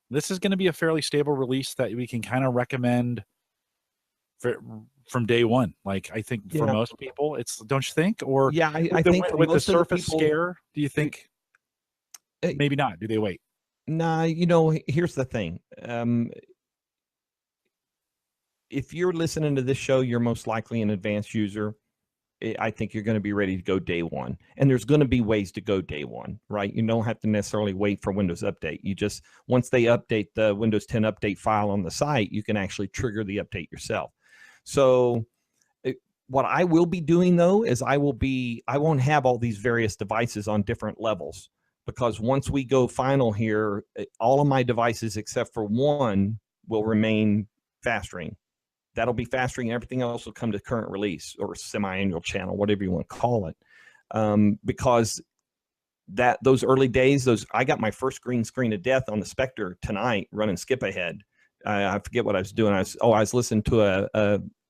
this is going to be a fairly stable release that we can kind of recommend from day one. Like, I think for most people, don't you think? Or I think with the Surface scare, do you think maybe not? Do they wait? Nah, here's the thing. If you're listening to this show, you're most likely an advanced user. I think you're going to be ready to go day one. And there's going to be ways to go day one, right? You don't have to necessarily wait for Windows Update. You just, once they update the Windows 10 update file on the site, you can actually trigger the update yourself. So what I will be doing though is I won't have all these various devices on different levels, because once we go final here, all of my devices except for one will remain Fast Ring. That'll be Fast Ring. Everything else will come to current release or semi-annual channel, whatever you want to call it. Because those early days, I got my first green screen of death on the Spectre tonight running Skip Ahead. I forget what I was doing. I was listening to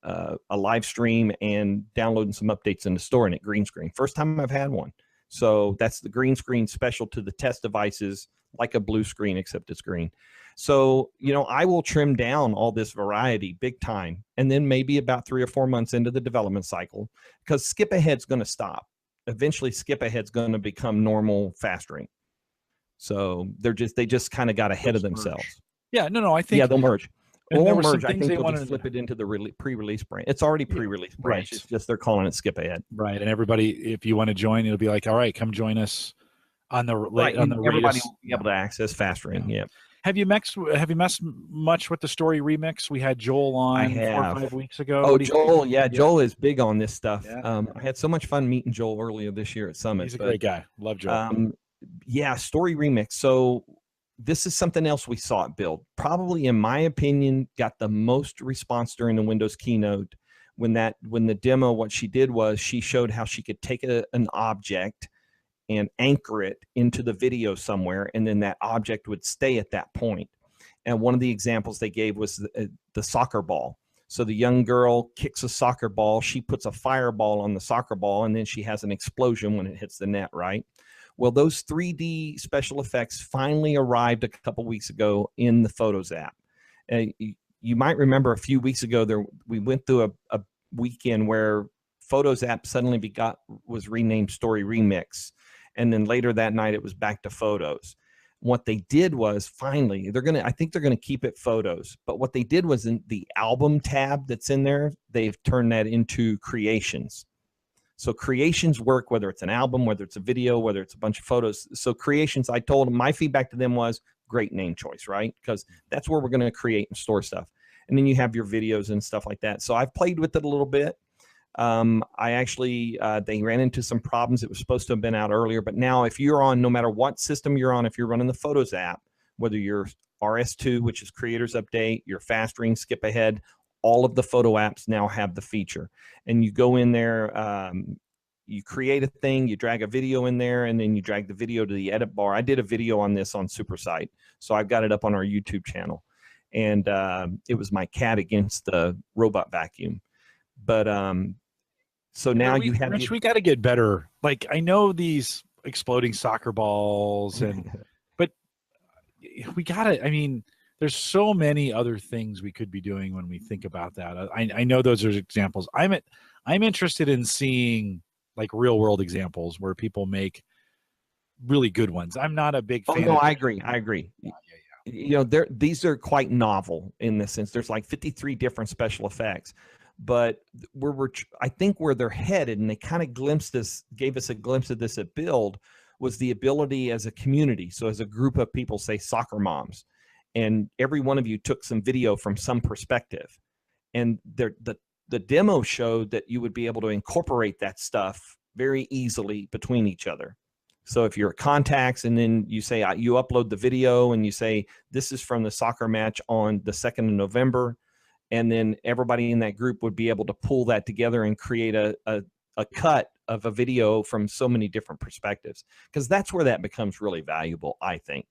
a live stream and downloading some updates in the store, and it green screen. First time I've had one. So that's the green screen special to the test devices, like a blue screen, except it's green. So, I will trim down all this variety big time. And then maybe about 3 or 4 months into the development cycle, because Skip Ahead's going to stop. Eventually, Skip Ahead's going to become normal Fast Ring. So they just kind of got ahead of themselves. Yeah, no, I think they'll merge. Or merge. I think they they'll wanted just flip it into the pre-release branch. It's already pre-release branch. Right. It's just they're calling it Skip Ahead. Right, and everybody, if you want to join, it'll be like, all right, come join us on the everybody will be able to access Fast Ring. Yeah. Have you messed much with the story remix? We had Joel on 4 or 5 weeks ago. Oh, Joel, Joel is big on this stuff. Yeah. I had so much fun meeting Joel earlier this year at Summit. He's a great guy. Love Joel. Story remix. So this is something else we saw it build. Probably, in my opinion, got the most response during the Windows keynote. When the demo, what she did was she showed how she could take an object and anchor it into the video somewhere, and then that object would stay at that point. And one of the examples they gave was the soccer ball. So the young girl kicks a soccer ball, she puts a fireball on the soccer ball, and then she has an explosion when it hits the net, right? Well, those 3D special effects finally arrived a couple weeks ago in the Photos app. You might remember a few weeks ago we went through a weekend where Photos app suddenly was renamed Story Remix, and then later that night it was back to Photos. What they did was finally I think they're gonna keep it Photos, but what they did was in the album tab that's in there, they've turned that into Creations. So Creations work whether it's an album, whether it's a video, whether it's a bunch of photos. So Creations, I told them, my feedback to them was great name choice, right? Because that's where we're going to create and store stuff. And then you have your videos and stuff like that. So I've played with it a little bit. I actually, they ran into some problems. It was supposed to have been out earlier, but now if you're on, no matter what system you're on, if you're running the Photos app, whether you're RS2, which is Creators Update, your Fast Ring, Skip Ahead, all of the photo apps now have the feature. And you go in there, you create a thing, you drag a video in there, and then you drag the video to the edit bar. I did a video on this on Supersite, so I've got it up on our YouTube channel. And it was my cat against the robot vacuum. But so now you have... Rich, we got to get better. Like, I know these exploding soccer balls, but we got to, I mean... There's so many other things we could be doing when we think about that. I know those are examples. I'm interested in seeing like real world examples where people make really good ones. I'm not a big fan. No, I agree. Yeah. You know, these are quite novel in this sense. There's like 53 different special effects, but I think where they're headed, and they kind of gave us a glimpse of this at Build, was the ability as a community. So as a group of people, say soccer moms, and every one of you took some video from some perspective, and the demo showed that you would be able to incorporate that stuff very easily between each other. So if you're at contacts and then you say you upload the video and you say this is from the soccer match on the 2nd of November, and then everybody in that group would be able to pull that together and create a cut of a video from so many different perspectives, because that's where that becomes really valuable, I think.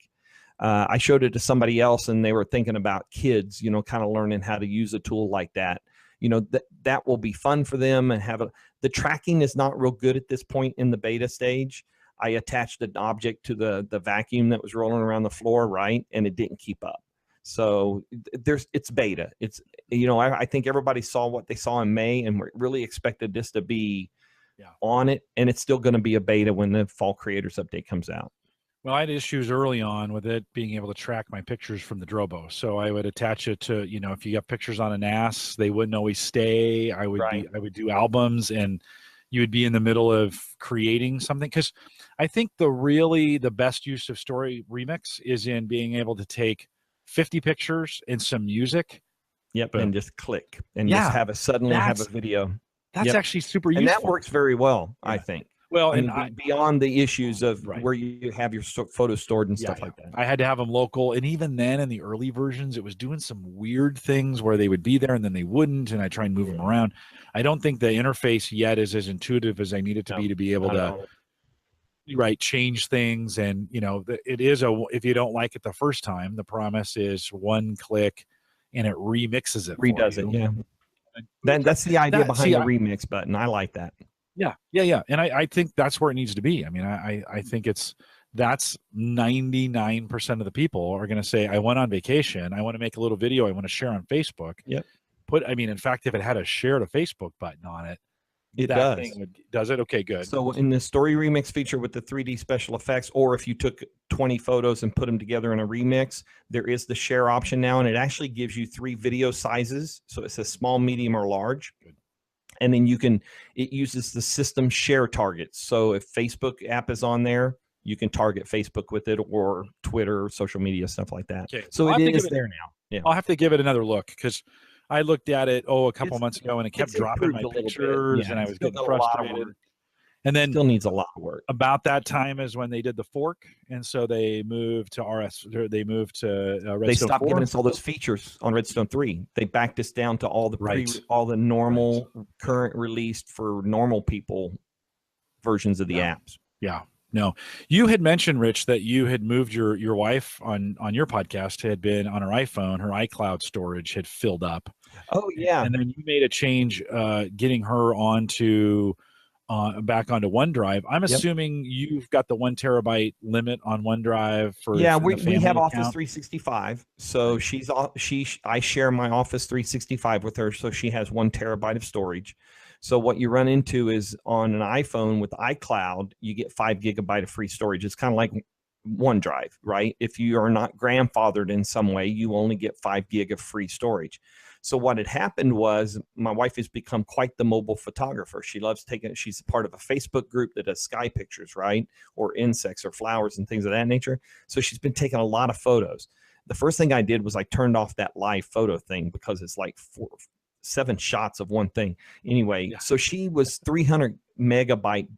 I showed it to somebody else and they were thinking about kids, you know, kind of learning how to use a tool like that. You know, that will be fun for them, and the tracking is not real good at this point in the beta stage. I attached an object to the vacuum that was rolling around the floor, right? And it didn't keep up. So it's beta. It's, you know, I think everybody saw what they saw in May and really expected this to be on it. And it's still going to be a beta when the Fall Creators Update comes out. Well, I had issues early on with it being able to track my pictures from the Drobo. So I would attach it to, you know, if you got pictures on a NAS, they wouldn't always stay. I would do albums, and you would be in the middle of creating something. Because I think the best use of Story Remix is in being able to take 50 pictures and some music. Yep, and just click and just have a video. That's actually super useful. And that works very well, I think. Well, and beyond the issues of where you have your photos stored and stuff like that. I had to have them local. And even then in the early versions, it was doing some weird things where they would be there and then they wouldn't. And I try and move them around. I don't think the interface yet is as intuitive as I need it to be able to change things. And, you know, it is if you don't like it the first time, the promise is one click and it remixes it. Redoes it. Yeah. That's the idea behind the remix button. I like that. Yeah. And I think that's where it needs to be. I mean, I think that's 99% of the people are going to say, I went on vacation. I want to make a little video. I want to share on Facebook. Yep. In fact, if it had a share to Facebook button on it, it does. Does it? Okay, good. So in the Story Remix feature with the 3D special effects, or if you took 20 photos and put them together in a remix, there is the share option now, and it actually gives you 3 video sizes. So it says small, medium, or large. Good. And then it uses the system share targets. So if Facebook app is on there, you can target Facebook with it, or Twitter, social media, stuff like that. Okay. So it is there now. Yeah. I'll have to give it another look, because I looked at it a couple months ago and it kept dropping my pictures and I was getting frustrated. And then Still needs a lot of work. about that time is when they did the fork, and so they moved to They moved to Redstone They stopped 4. giving us all those features on Redstone 3. They backed us down to all the Right. all the normal current released for normal people versions of the apps. Yeah. No, you had mentioned, Rich, that you had moved your wife on your podcast had been on her iPhone. Her iCloud storage had filled up. Oh yeah. And then you made a change, getting her onto back onto OneDrive. I'm assuming you've got the 1 terabyte limit on OneDrive for Yeah, the we have family Office account. 365. So I share my Office 365 with her, so she has 1 terabyte of storage. So what you run into is on an iPhone with iCloud, you get 5 gigabyte of free storage. It's kind of like OneDrive, right? If you are not grandfathered in some way, you only get 5 gig of free storage. So what had happened was my wife has become quite the mobile photographer. She loves she's part of a Facebook group that does sky pictures, right? Or insects or flowers and things of that nature. So she's been taking a lot of photos. The first thing I did was I turned off that live photo thing because it's like 7 shots of one thing. Anyway, so she was 300 megabyte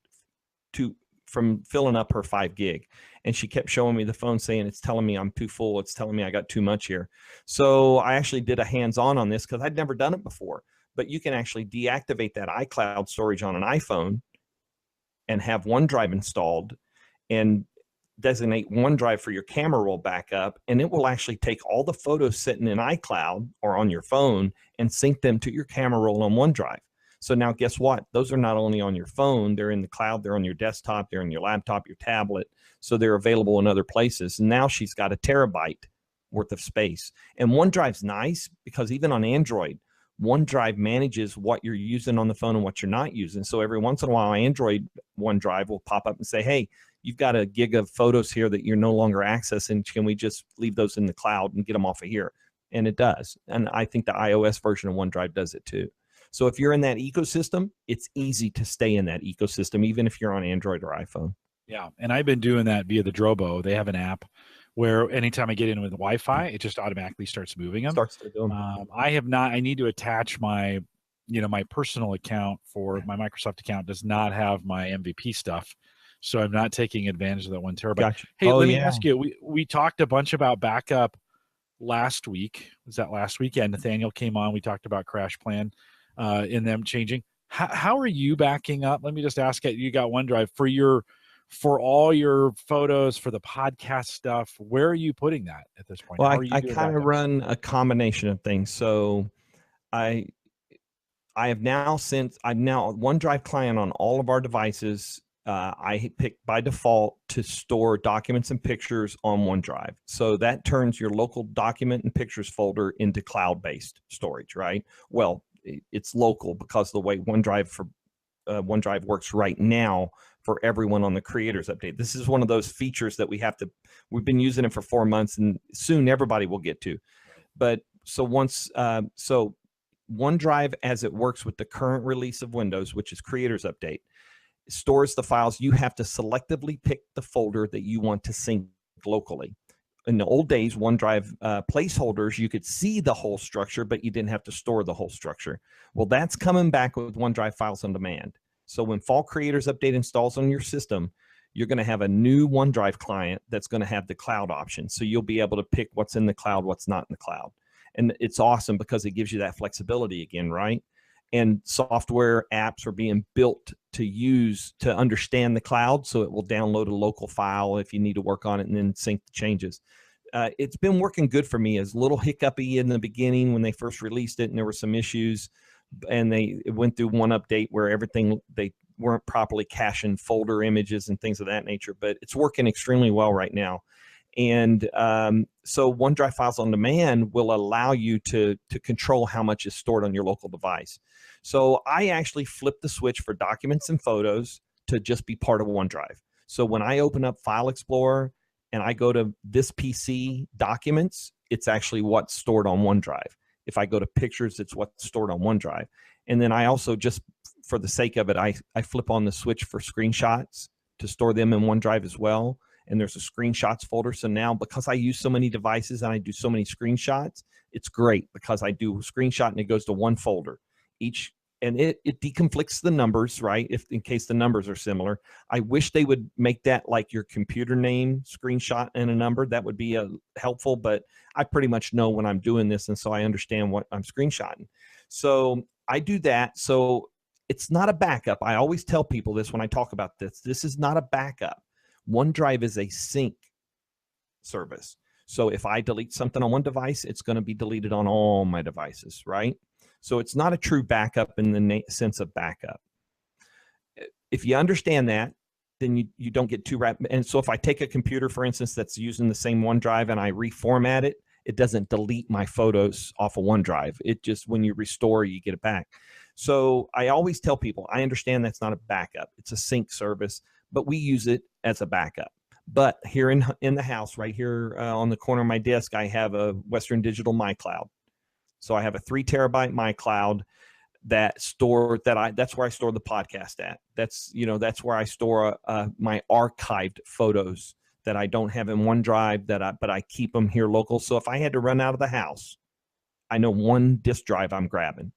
from filling up her 5 gig. And she kept showing me the phone saying, it's telling me I'm too full. It's telling me I got too much here. So I actually did a hands-on on this because I'd never done it before. But you can actually deactivate that iCloud storage on an iPhone and have OneDrive installed and designate OneDrive for your camera roll backup. And it will actually take all the photos sitting in iCloud or on your phone and sync them to your camera roll on OneDrive. So now guess what? Those are not only on your phone, they're in the cloud, they're on your desktop, they're in your laptop, your tablet. So they're available in other places. And now she's got a terabyte worth of space. And OneDrive's nice because even on Android, OneDrive manages what you're using on the phone and what you're not using. So every once in a while, Android OneDrive will pop up and say, hey, you've got a gig of photos here that you're no longer accessing. Can we just leave those in the cloud and get them off of here? And it does. And I think the iOS version of OneDrive does it too. So if you're in that ecosystem, it's easy to stay in that ecosystem, even if you're on Android or iPhone. Yeah. And I've been doing that via the Drobo. They have an app where anytime I get in with Wi-Fi, it just automatically starts moving them. Starts to do them. I need to attach my, my personal account for my Microsoft account does not have my MVP stuff. So I'm not taking advantage of that 1 terabyte. Gotcha. Hey, let me ask you, we talked a bunch about backup last week. Was that last weekend? Nathaniel came on. We talked about Crash Plan in them changing. How are you backing up? Let me just ask you got OneDrive for all your photos, for the podcast stuff. Where are you putting that at this point? Well, I kind of run a combination of things. So I have now OneDrive client on all of our devices. I pick by default to store documents and pictures on OneDrive. So that turns your local document and pictures folder into cloud-based storage, right? Well, it's local because the way OneDrive works right now for everyone on the creators update. This is one of those features that we've been using it for 4 months and soon everybody will get to. But so so OneDrive, as it works with the current release of Windows, which is creators update, stores the files. You have to selectively pick the folder that you want to sync locally. In the old days, OneDrive placeholders, you could see the whole structure, but you didn't have to store the whole structure. Well, that's coming back with OneDrive Files on Demand. So when Fall Creators Update installs on your system, you're going to have a new OneDrive client that's going to have the cloud option. So you'll be able to pick what's in the cloud, what's not in the cloud. And it's awesome because it gives you that flexibility again, right? And software apps are being built to understand the cloud, so it will download a local file if you need to work on it and then sync the changes. It's been working good for me. As a little hiccupy in the beginning when they first released it and there were some issues, and it went through one update where they weren't properly caching folder images and things of that nature, but it's working extremely well right now. And so OneDrive Files on Demand will allow you to control how much is stored on your local device. So I actually flip the switch for documents and photos to just be part of OneDrive. So when I open up File Explorer and I go to this PC documents, it's actually what's stored on OneDrive. If I go to pictures, it's what's stored on OneDrive. And then I also, just for the sake of it, I flip on the switch for screenshots to store them in OneDrive as well. And there's a screenshots folder. So now, because I use so many devices and I do so many screenshots, it's great because I do a screenshot and it goes to one folder. and it deconflicts the numbers, right? If in case the numbers are similar. I wish they would make that like your computer name screenshot and a number. That would be helpful, but I pretty much know when I'm doing this, and so I understand what I'm screenshotting. So I do that. So it's not a backup. I always tell people this when I talk about this. This is not a backup. OneDrive is a sync service. So if I delete something on one device, it's going to be deleted on all my devices, right? So it's not a true backup in the sense of backup. If you understand that, then you don't get too wrapped. And so if I take a computer, for instance, that's using the same OneDrive and I reformat it, it doesn't delete my photos off of OneDrive. It just, when you restore, you get it back. So I always tell people, I understand that's not a backup. It's a sync service, but we use it as a backup. But here in the house, right here on the corner of my desk, I have a Western Digital MyCloud. So I have a 3 terabyte MyCloud that's where I store the podcast at. That's where I store my archived photos that I don't have in OneDrive but I keep them here local. So if I had to run out of the house, I know one disk drive I'm grabbing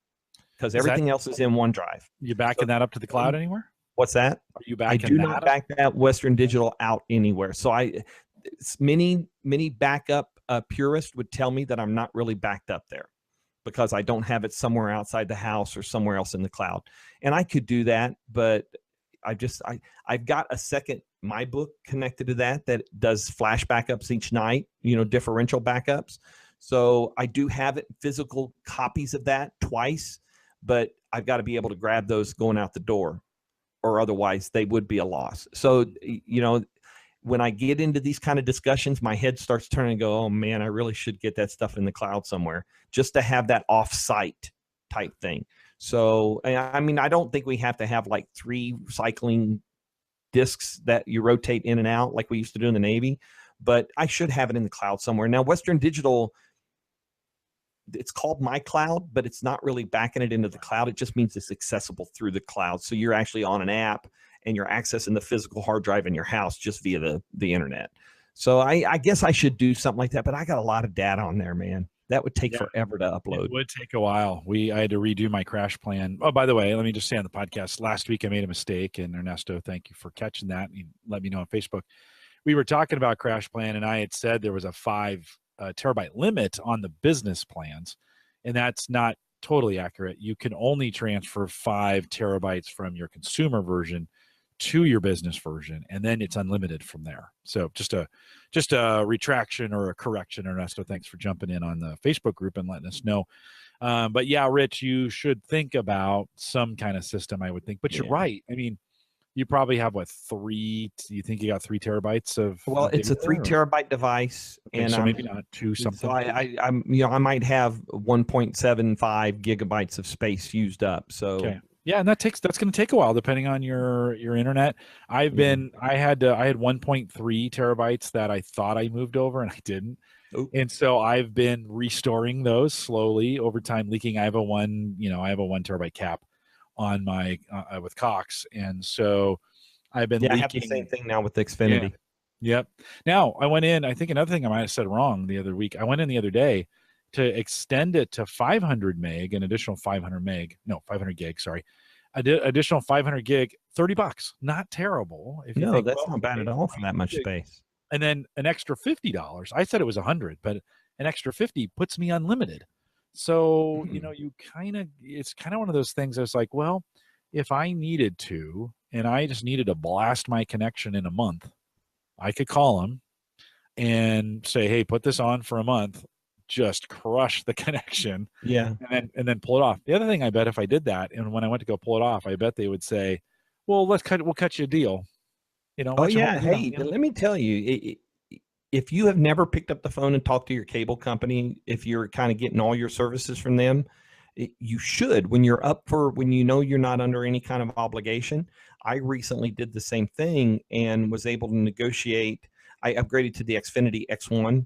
because everything else is in OneDrive. You backing that up to the cloud anywhere? What's that? Are you backing I do not back that Western Digital out anywhere. So many backup purists would tell me that I'm not really backed up there because I don't have it somewhere outside the house or somewhere else in the cloud. And I could do that, but I've got a second MyBook connected to that does flash backups each night, differential backups. So I do have physical copies of that twice, but I've got to be able to grab those going out the door, or otherwise they would be a loss. So, when I get into these kind of discussions, my head starts turning and go, oh man, I really should get that stuff in the cloud somewhere just to have that off-site type thing. So, I mean, I don't think we have to have like 3 cycling disks that you rotate in and out like we used to do in the Navy, but I should have it in the cloud somewhere. Now, Western Digital, it's called MyCloud, but it's not really backing it into the cloud. It just means it's accessible through the cloud. So you're actually on an app and you're accessing the physical hard drive in your house just via the internet. So I guess I should do something like that, but I got a lot of data on there, man. That would take forever to upload. It would take a while. I had to redo my crash plan. Oh, by the way, let me just say on the podcast, last week I made a mistake, and Ernesto, thank you for catching that. You let me know on Facebook. We were talking about crash plan, and I had said there was a 5 terabyte limit on the business plans, and that's not totally accurate. You can only transfer 5 terabytes from your consumer version to your business version, and then it's unlimited from there. So just a retraction or a correction. Ernesto, thanks for jumping in on the Facebook group and letting us know. But yeah, Rich, you should think about some kind of system, I would think. But you're right. I mean, you probably have you think you got 3 terabytes of? Well, it's a 3 terabyte device, okay, and so maybe not 2 something. So I might have 1.75 gigabytes of space used up. So okay. Yeah, and that's going to take a while depending on your internet. I had 1.3 terabytes that I thought I moved over and I didn't. Ooh. And so I've been restoring those slowly over time, leaking. I have a 1 terabyte cap on my with Cox, and so I've been leaking. I have the same thing now with Xfinity. Yeah. Yep. Now I went in. I think another thing I might have said wrong the other week. I went in the other day to extend it to 500 meg, an additional 500 gig. Sorry, additional 500 gig, $30. Not terrible. If you think, that's not bad at all for that much space. And then an extra $50. I said it was 100, but an extra 50 puts me unlimited. So, it's kind of one of those things that's like, well, if I needed to, and I just needed to blast my connection in a month, I could call them and say, hey, put this on for a month, just crush the connection. Yeah. And then pull it off. The other thing, I bet if I did that, and when I went to go pull it off, I bet they would say, well, we'll cut you a deal. Hey, let me tell you, if you have never picked up the phone and talked to your cable company, if you're kind of getting all your services from them, you should, when you're not under any kind of obligation. I recently did the same thing and was able to negotiate. I upgraded to the Xfinity X1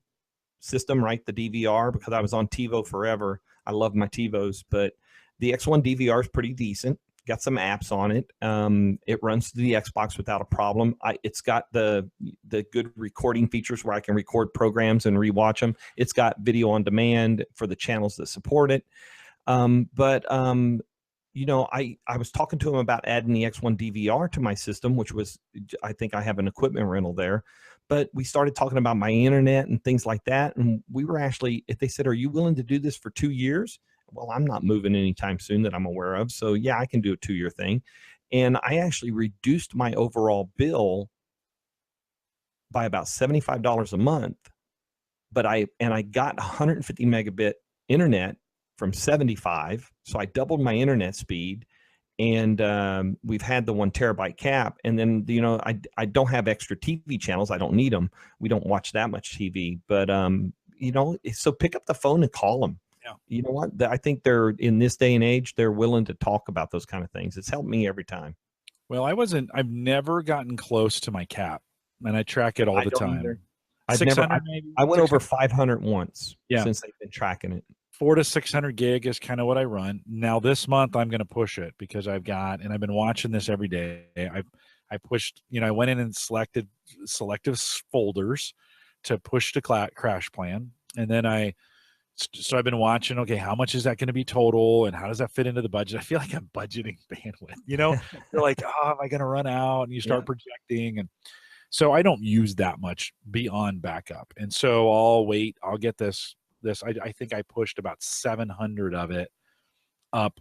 system, right? The DVR, because I was on TiVo forever. I love my TiVos, but the X1 DVR is pretty decent. Got some apps on it. It runs through the Xbox without a problem. It's got the good recording features where I can record programs and rewatch them. It's got video on demand for the channels that support it. But I was talking to him about adding the X1 DVR to my system, which was, I think I have an equipment rental there. But we started talking about my internet and things like that. And we were actually, if they said, are you willing to do this for 2 years? Well, I'm not moving anytime soon that I'm aware of. So yeah, I can do a 2-year thing. And I actually reduced my overall bill by about $75 a month. But I got 150 megabit internet from 75. So I doubled my internet speed, and we've had the 1 terabyte cap. And then, I don't have extra TV channels. I don't need them. We don't watch that much TV, but, so pick up the phone and call them. Yeah. You know what? I think they're, in this day and age, they're willing to talk about those kind of things. It's helped me every time. Well, I've never gotten close to my cap, and I track it all the time. Either. I went over 500 once since they've been tracking it. 400 to 600 gig is kind of what I run. Now this month I'm going to push it because I've been watching this every day. I pushed, I went in and selected selective folders to push to crash plan. And then I've been watching, okay, how much is that going to be total? And how does that fit into the budget? I feel like I'm budgeting bandwidth, you're like, oh, am I going to run out? And you start projecting. And so I don't use that much beyond backup. And so I'll get this. I think I pushed about 700 of it up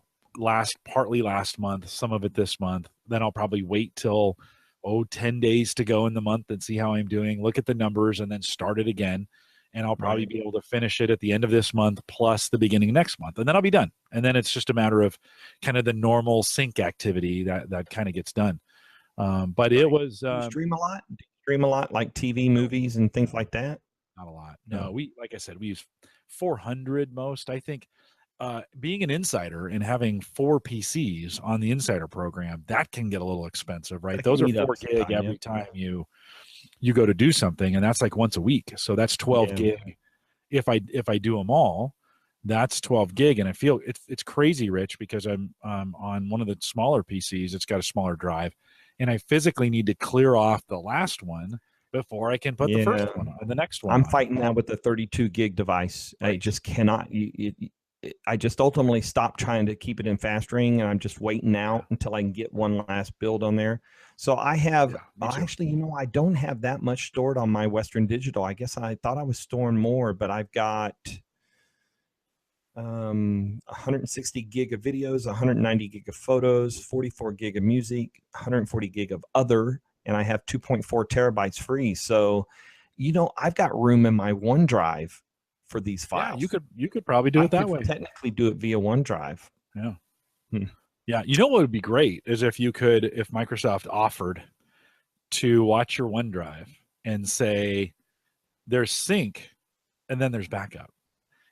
partly last month, some of it this month. Then I'll probably wait till 10 days to go in the month and see how I'm doing, look at the numbers, and then start it again. And I'll probably be able to finish it at the end of this month plus the beginning of next month. And then I'll be done. And then it's just a matter of kind of the normal sync activity that kind of gets done. But it was stream a lot. Do you stream a lot, like TV, movies, and things like that? Not a lot. No, like I said, we use 400 most. I think being an insider and having 4 PCs on the insider program, that can get a little expensive, right? Those are 4 gig every time you go to do something, and that's like once a week. So that's 12 gig. If I do them all, that's 12 gig. And I feel it's crazy, Rich, because I'm on one of the smaller PCs. It's got a smaller drive, and I physically need to clear off the last one before I can put the first one on, the next one. I'm fighting now with the 32 gig device. I just cannot. I just ultimately stopped trying to keep it in fast ring, and I'm just waiting out until I can get one last build on there. So I have actually, I don't have that much stored on my Western Digital. I guess I thought I was storing more, but I've got 160 gig of videos, 190 gig of photos, 44 gig of music, 140 gig of other. And I have 2.4 terabytes free. So, I've got room in my OneDrive for these files. Yeah, you could probably do it that way. Technically do it via OneDrive. Yeah. Yeah. What would be great is if Microsoft offered to watch your OneDrive and say there's sync and then there's backup.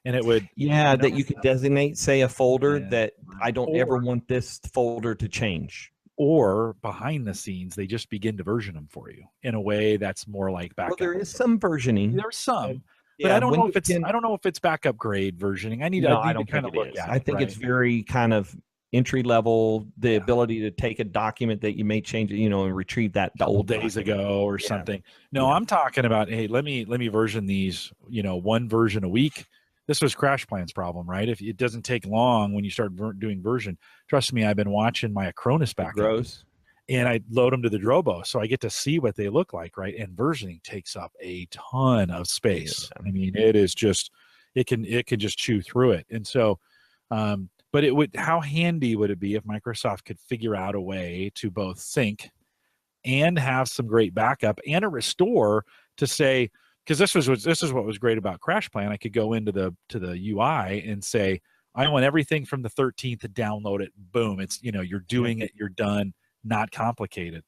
And it would, that you could designate, say, a folder that I don't ever want this folder to change. Or behind the scenes, they just begin to version them for you in a way that's more like backup. Well, there is some versioning. There's some, but I don't know if it's backup grade versioning. I need to kind of look at it. I think it's very kind of entry level. The ability to take a document that you may change, and retrieve that old days ago or something. No, I'm talking about, hey, let me version these. One version a week. This was Crash Plan's problem, right? If it doesn't take long when you start doing version, trust me, I've been watching my Acronis backup, and I load them to the Drobo, so I get to see what they look like, right? And versioning takes up a ton of space. I mean, it is just, it can just chew through it. And so, but how handy would it be if Microsoft could figure out a way to both sync and have some great backup and a restore to say, because this is what was great about Crash Plan. I could go into the UI and say, I want everything from the 13th to download it. Boom. It's, you're doing it, you're done, not complicated.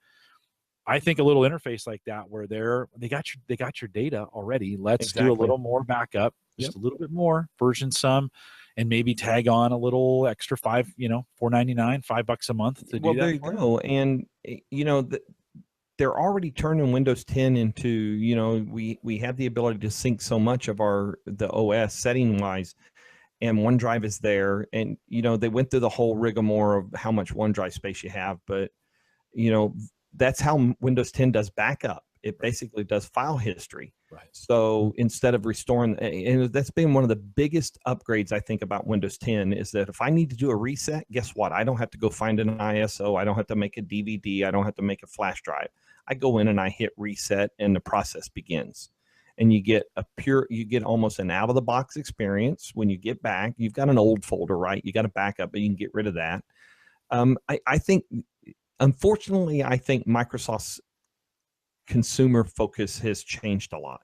I think a little interface like that where they got your data already. Let's do a little more backup, just a little bit more, version some, and maybe tag on a little extra $4.99, $5 a month to do that. Well, there you go. And they're already turning Windows 10 into, we have the ability to sync so much of the OS setting wise, and OneDrive is there. And, they went through the whole rigmarole of how much OneDrive space you have, but, that's how Windows 10 does backup. It basically does file history. Right. So instead of restoring, and that's been one of the biggest upgrades I think about Windows 10 is that if I need to do a reset, guess what? I don't have to go find an ISO. I don't have to make a DVD. I don't have to make a flash drive. I go in and I hit reset and the process begins. And you get almost an out of the box experience. When you get back, you've got an old folder, right? You got a backup, but you can get rid of that. I think, unfortunately, I think Microsoft's consumer focus has changed a lot.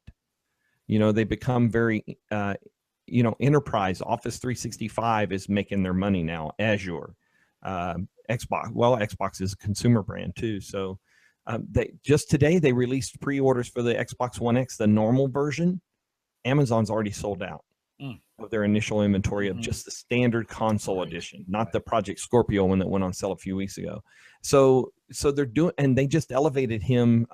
They become very, enterprise. Office 365 is making their money now. Azure, Xbox. Well, Xbox is a consumer brand too. So today they released pre-orders for the Xbox One X, the normal version. Amazon's already sold out of their initial inventory of just the standard console edition, not the Project Scorpio one that went on sale a few weeks ago. So they're doing, and they just elevated him,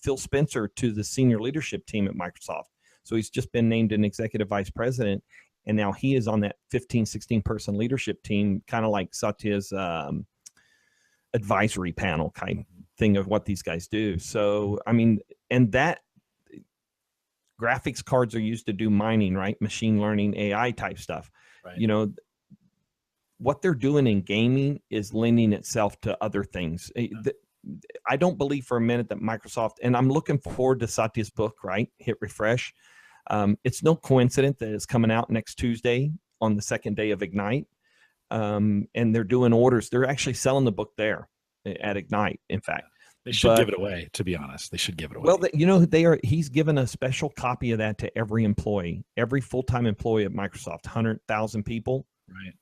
Phil Spencer, to the senior leadership team at Microsoft. So he's just been named an executive vice president, and now he is on that 15, 16 person leadership team, kind of like Satya's advisory panel kind of thing of what these guys do. So, I mean, and that graphics cards are used to do mining, right? Machine learning, AI type stuff. Right. What they're doing in gaming is lending itself to other things. I don't believe for a minute that Microsoft, and I'm looking forward to Satya's book, right? Hit refresh. It's no coincidence that it's coming out next Tuesday on the second day of Ignite. And they're doing orders. They're actually selling the book there at Ignite, in fact. They should give it away, to be honest. They should give it away. Well, he's given a special copy of that to every employee. Every full-time employee at Microsoft, 100,000 people,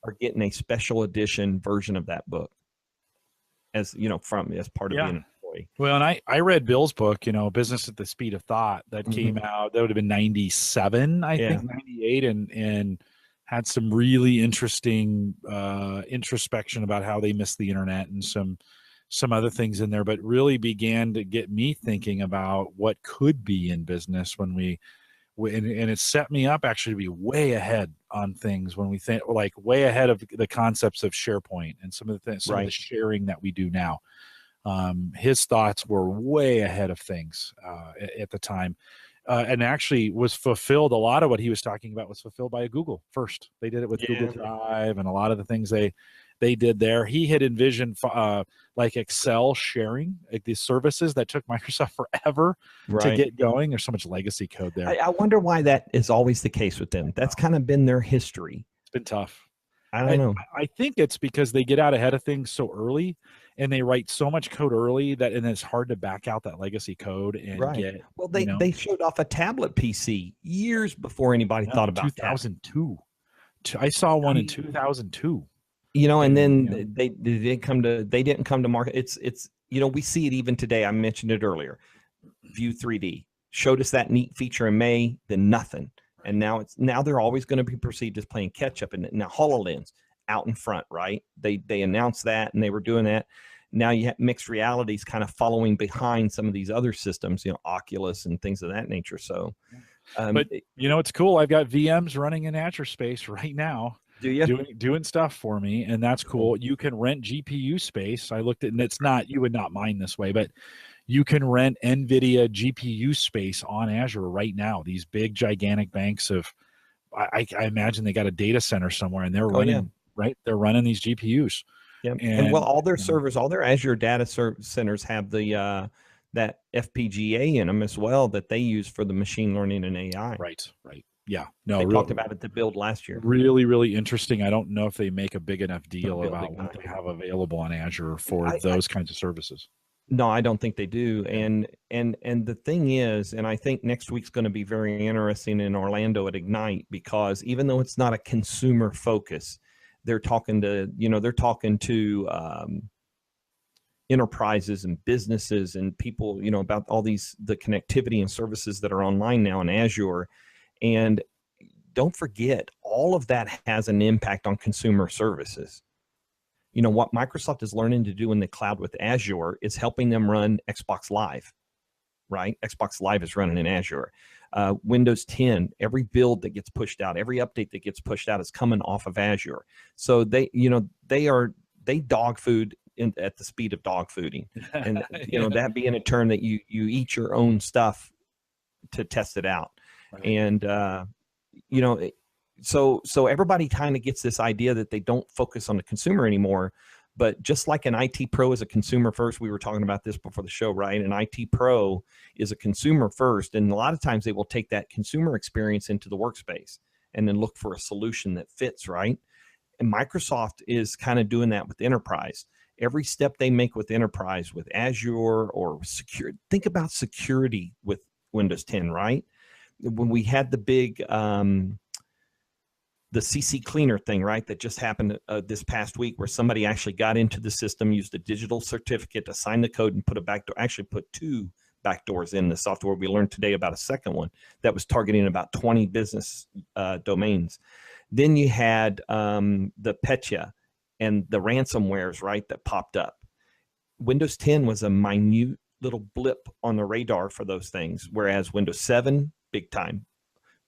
are getting a special edition version of that book as part of being an employee. Well, and I read Bill's book, Business at the Speed of Thought, that came out. That would have been 97, I think, 98, and had some really interesting introspection about how they missed the internet and some other things in there, but really began to get me thinking about what could be in business and it set me up actually to be way ahead on things when we think, like, way ahead of the concepts of SharePoint and some of the some of the sharing that we do now. His thoughts were way ahead of things at the time. And actually was fulfilled. A lot of what he was talking about was fulfilled by Google first. They did it with Google Drive and a lot of the things they did there. He had envisioned like Excel sharing, like these services that took Microsoft forever to get going. There's so much legacy code there. I wonder why that is always the case with them. That's kind of been their history. It's been tough. I don't know. I think it's because they get out ahead of things so early, and they write so much code early and it's hard to back out that legacy code and get. Well, they showed off a tablet PC years before anybody thought about 2002. I saw one in 2002. And then they didn't come to market. It's we see it even today. I mentioned it earlier. View 3D showed us that neat feature in May, then nothing. And now they're always going to be perceived as playing catch up. And now HoloLens out in front, right? They announced that, and they were doing that. Now you have mixed realities kind of following behind some of these other systems, Oculus and things of that nature. So, but it's cool. I've got VMs running in Azure Space right now. Do you? Doing stuff for me, and that's cool. You can rent GPU space. I looked at, and it's not, you would not mind this way, but you can rent NVIDIA GPU space on Azure right now. These big, gigantic banks of, I imagine they got a data center somewhere, and they're running, right? They're running these GPUs. Yeah, and all their servers, all their Azure data centers have the that FPGA in them as well that they use for the machine learning and AI. Right. Yeah, no, they talked about it to build last year. Really, really interesting. I don't know if they make a big enough deal about what they have available on Azure for those kinds of services. No, I don't think they do. And the thing is, and I think next week's going to be very interesting in Orlando at Ignite, because even though it's not a consumer focus, they're talking to enterprises and businesses and people, about all the connectivity and services that are online now in Azure. And don't forget, all of that has an impact on consumer services. What Microsoft is learning to do in the cloud with Azure is helping them run Xbox Live, right? Xbox Live is running in Azure. Windows 10, every build that gets pushed out, every update that gets pushed out is coming off of Azure. So they dog food at the speed of dog fooding. And, that being a term that you eat your own stuff to test it out. Right. And you know, so everybody kind of gets this idea that they don't focus on the consumer anymore. But just like an IT pro is a consumer first, we were talking about this before the show, right? An IT pro is a consumer first, and a lot of times they will take that consumer experience into the workspace and then look for a solution that fits, right? And Microsoft is kind of doing that with enterprise. Every step they make with enterprise, with Azure or secure, think about security with Windows 10, right? When we had the big the CC cleaner thing, right? That just happened this past week, where somebody actually got into the system, used a digital certificate to sign the code and put a backdoor, actually put 2 backdoors in the software. We learned today about a second one that was targeting about 20 business domains. Then you had the Petya and the ransomwares, right, that popped up. Windows 10 was a minute little blip on the radar for those things, whereas Windows 7, big time.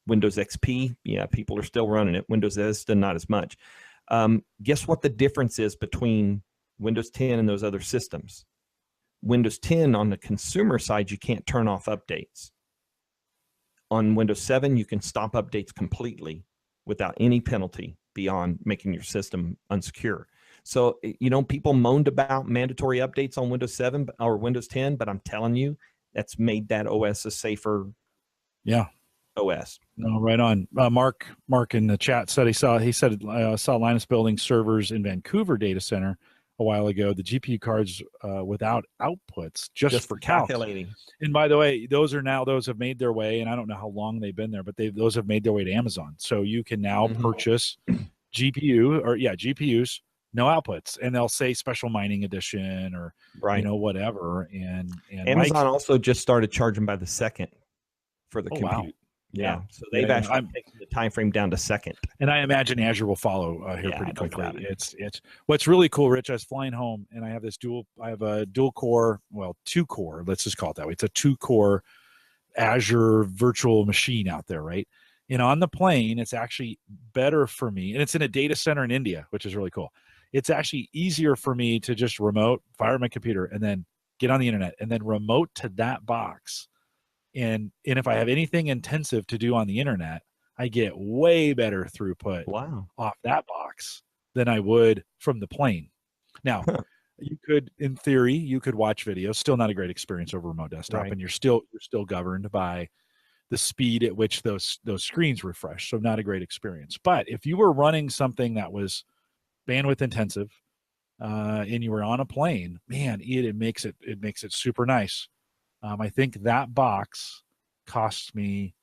Windows XP, yeah, people are still running it. Windows Vista, not as much. Guess what the difference is between Windows 10 and those other systems? Windows 10 on the consumer side, you can't turn off updates. On Windows 7, you can stop updates completely without any penalty beyond making your system unsecure. So, you know, people moaned about mandatory updates on Windows 7 or Windows 10, but I'm telling you, that's made that OS a safer OS. No, right on. Mark in the chat said he saw Linus building servers in Vancouver data center a while ago. The GPU cards without outputs just for calculating. And by the way, those have made their way, and I don't know how long they've been there, but those have made their way to Amazon. So you can now purchase GPUs, no outputs, and they'll say special mining edition or you know, whatever. And Amazon also just started charging by the second for the compute. Wow. Yeah, so they've actually taken the time frame down to second, and I imagine Azure will follow here pretty quickly. It's what's really cool, Rich. I was flying home, and I have a dual core, well, 2-core. Let's just call it that way. It's a 2-core Azure virtual machine out there, right? And on the plane, it's actually better for me, and it's in a data center in India, which is really cool. It's actually easier for me to just remote fire my computer and then get on the internet and then remote to that box. And if I have anything intensive to do on the internet, I get way better throughput off that box than I would from the plane. Now, you could, in theory, you could watch videos. Still not a great experience over remote desktop, and you're still governed by the speed at which those screens refresh. So not a great experience. But if you were running something that was bandwidth intensive, and you were on a plane, man, it makes it super nice. I think that box costs me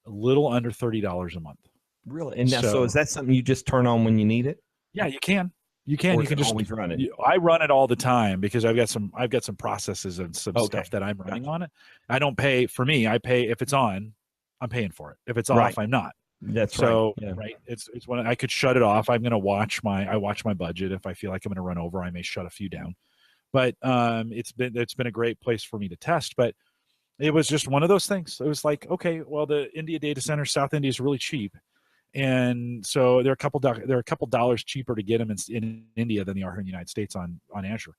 a little under $30 a month. Really? And so is that something you just turn on when you need it? Yeah, you can. You can just always run it. I run it all the time because I've got some processes and some stuff that I'm running on it. I don't pay for me. I pay if it's on, I'm paying for it. If it's off, I'm not. That's right. It's when I could shut it off. I'm going to watch my budget. If I feel like I'm going to run over, I may shut a few down. But it's been a great place for me to test. But it was just one of those things. It was like, okay, well, the India data center, South India is really cheap, and so they're a couple dollars cheaper to get them in India than they are here in the United States on Azure.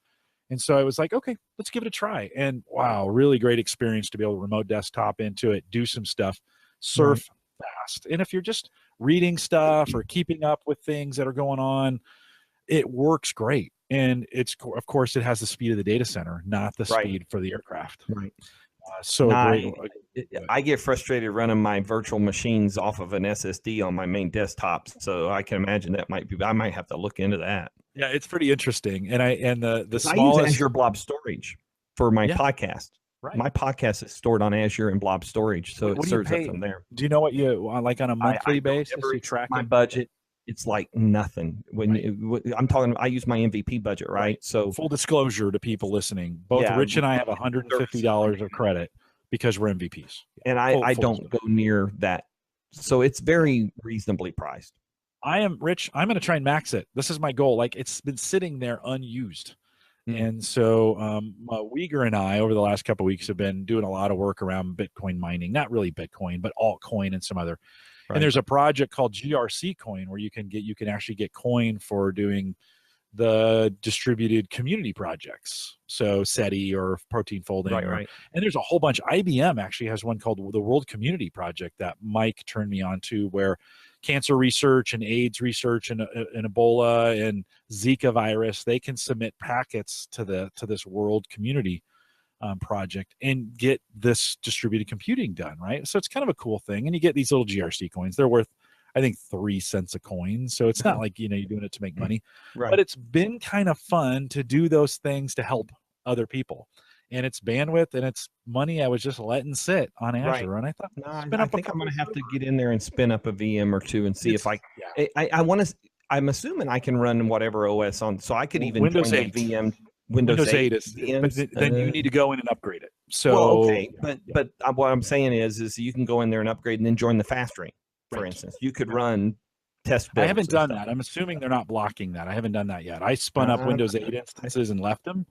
And so I was like, okay, let's give it a try. And wow, really great experience to be able to remote desktop into it, do some stuff, surf fast. And if you're just reading stuff or keeping up with things that are going on, it works great. And of course, it has the speed of the data center, not the speed for the aircraft. Right. I get frustrated running my virtual machines off of an SSD on my main desktop. So I can imagine I might have to look into that. Yeah, it's pretty interesting. And the smallest, I use Azure Blob Storage for my podcast. Right. My podcast is stored on Azure and Blob Storage, so it serves up from there. Do you know what you like on a monthly basis? You track my budget. It's like nothing. I use my MVP budget, right? So full disclosure to people listening, both Rich and I have $150 of credit because we're MVPs, and I don't go near that. So it's very reasonably priced. I am Rich. I'm going to try and max it. This is my goal. Like, it's been sitting there unused. And so Uyghur and I, over the last couple of weeks, have been doing a lot of work around Bitcoin mining. Not really Bitcoin, but altcoin and some other. Right. And there's a project called GRC Coin where you can actually get coin for doing the distributed community projects. So SETI or protein folding. Right. And there's a whole bunch. IBM actually has one called the World Community Project that Mike turned me on to, where cancer research and AIDS research and Ebola and Zika virus, they can submit packets to this World Community project and get this distributed computing done, right? So it's kind of a cool thing. And you get these little GRC coins. They're worth, I think, 3 cents a coin. So it's not like, you're doing it to make money. Right. But it's been kind of fun to do those things to help other people. And it's bandwidth and it's money I was just letting sit on Azure. Right. And I thought, I think I'm going to have to get in there and spin up a VM or two and see if I want to. I'm assuming I can run whatever OS on, so I could even Windows join 8. the VM. Windows 8 is, but then you need to go in and upgrade it. So well, okay, but what I'm saying is you can go in there and upgrade and then join the fast ring. For instance, you could run test builds. I haven't done that. I'm assuming they're not blocking that. I haven't done that yet. I spun up Windows 8 instances and left them.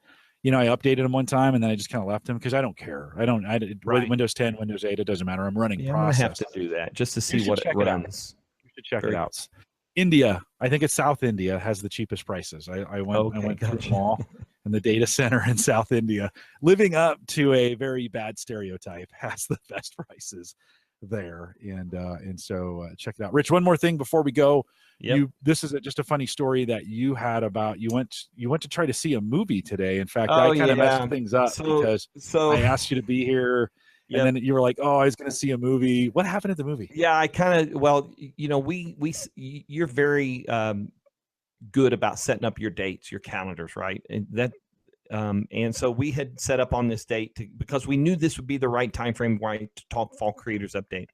I updated them one time and then I just kind of left them because I don't care. Windows 10, Windows 8, it doesn't matter. I'm running process. I'm going to have to do that just to see what it runs. You should check it out. India, I think it's South India, has the cheapest prices. I went through them all. And the data center in South India, living up to a very bad stereotype, has the best prices there. And so check it out. Rich, one more thing before we go. Yep. This is just a funny story that you had about you went to try to see a movie today. In fact, I kind of messed things up because I asked you to be here. Yep. And then you were like, "Oh, I was going to see a movie." What happened at the movie? Yeah, I kind of you're very good about setting up your dates, your calendars, right? And so we had set up on this date because we knew this would be the right time frame to talk Fall Creators Update.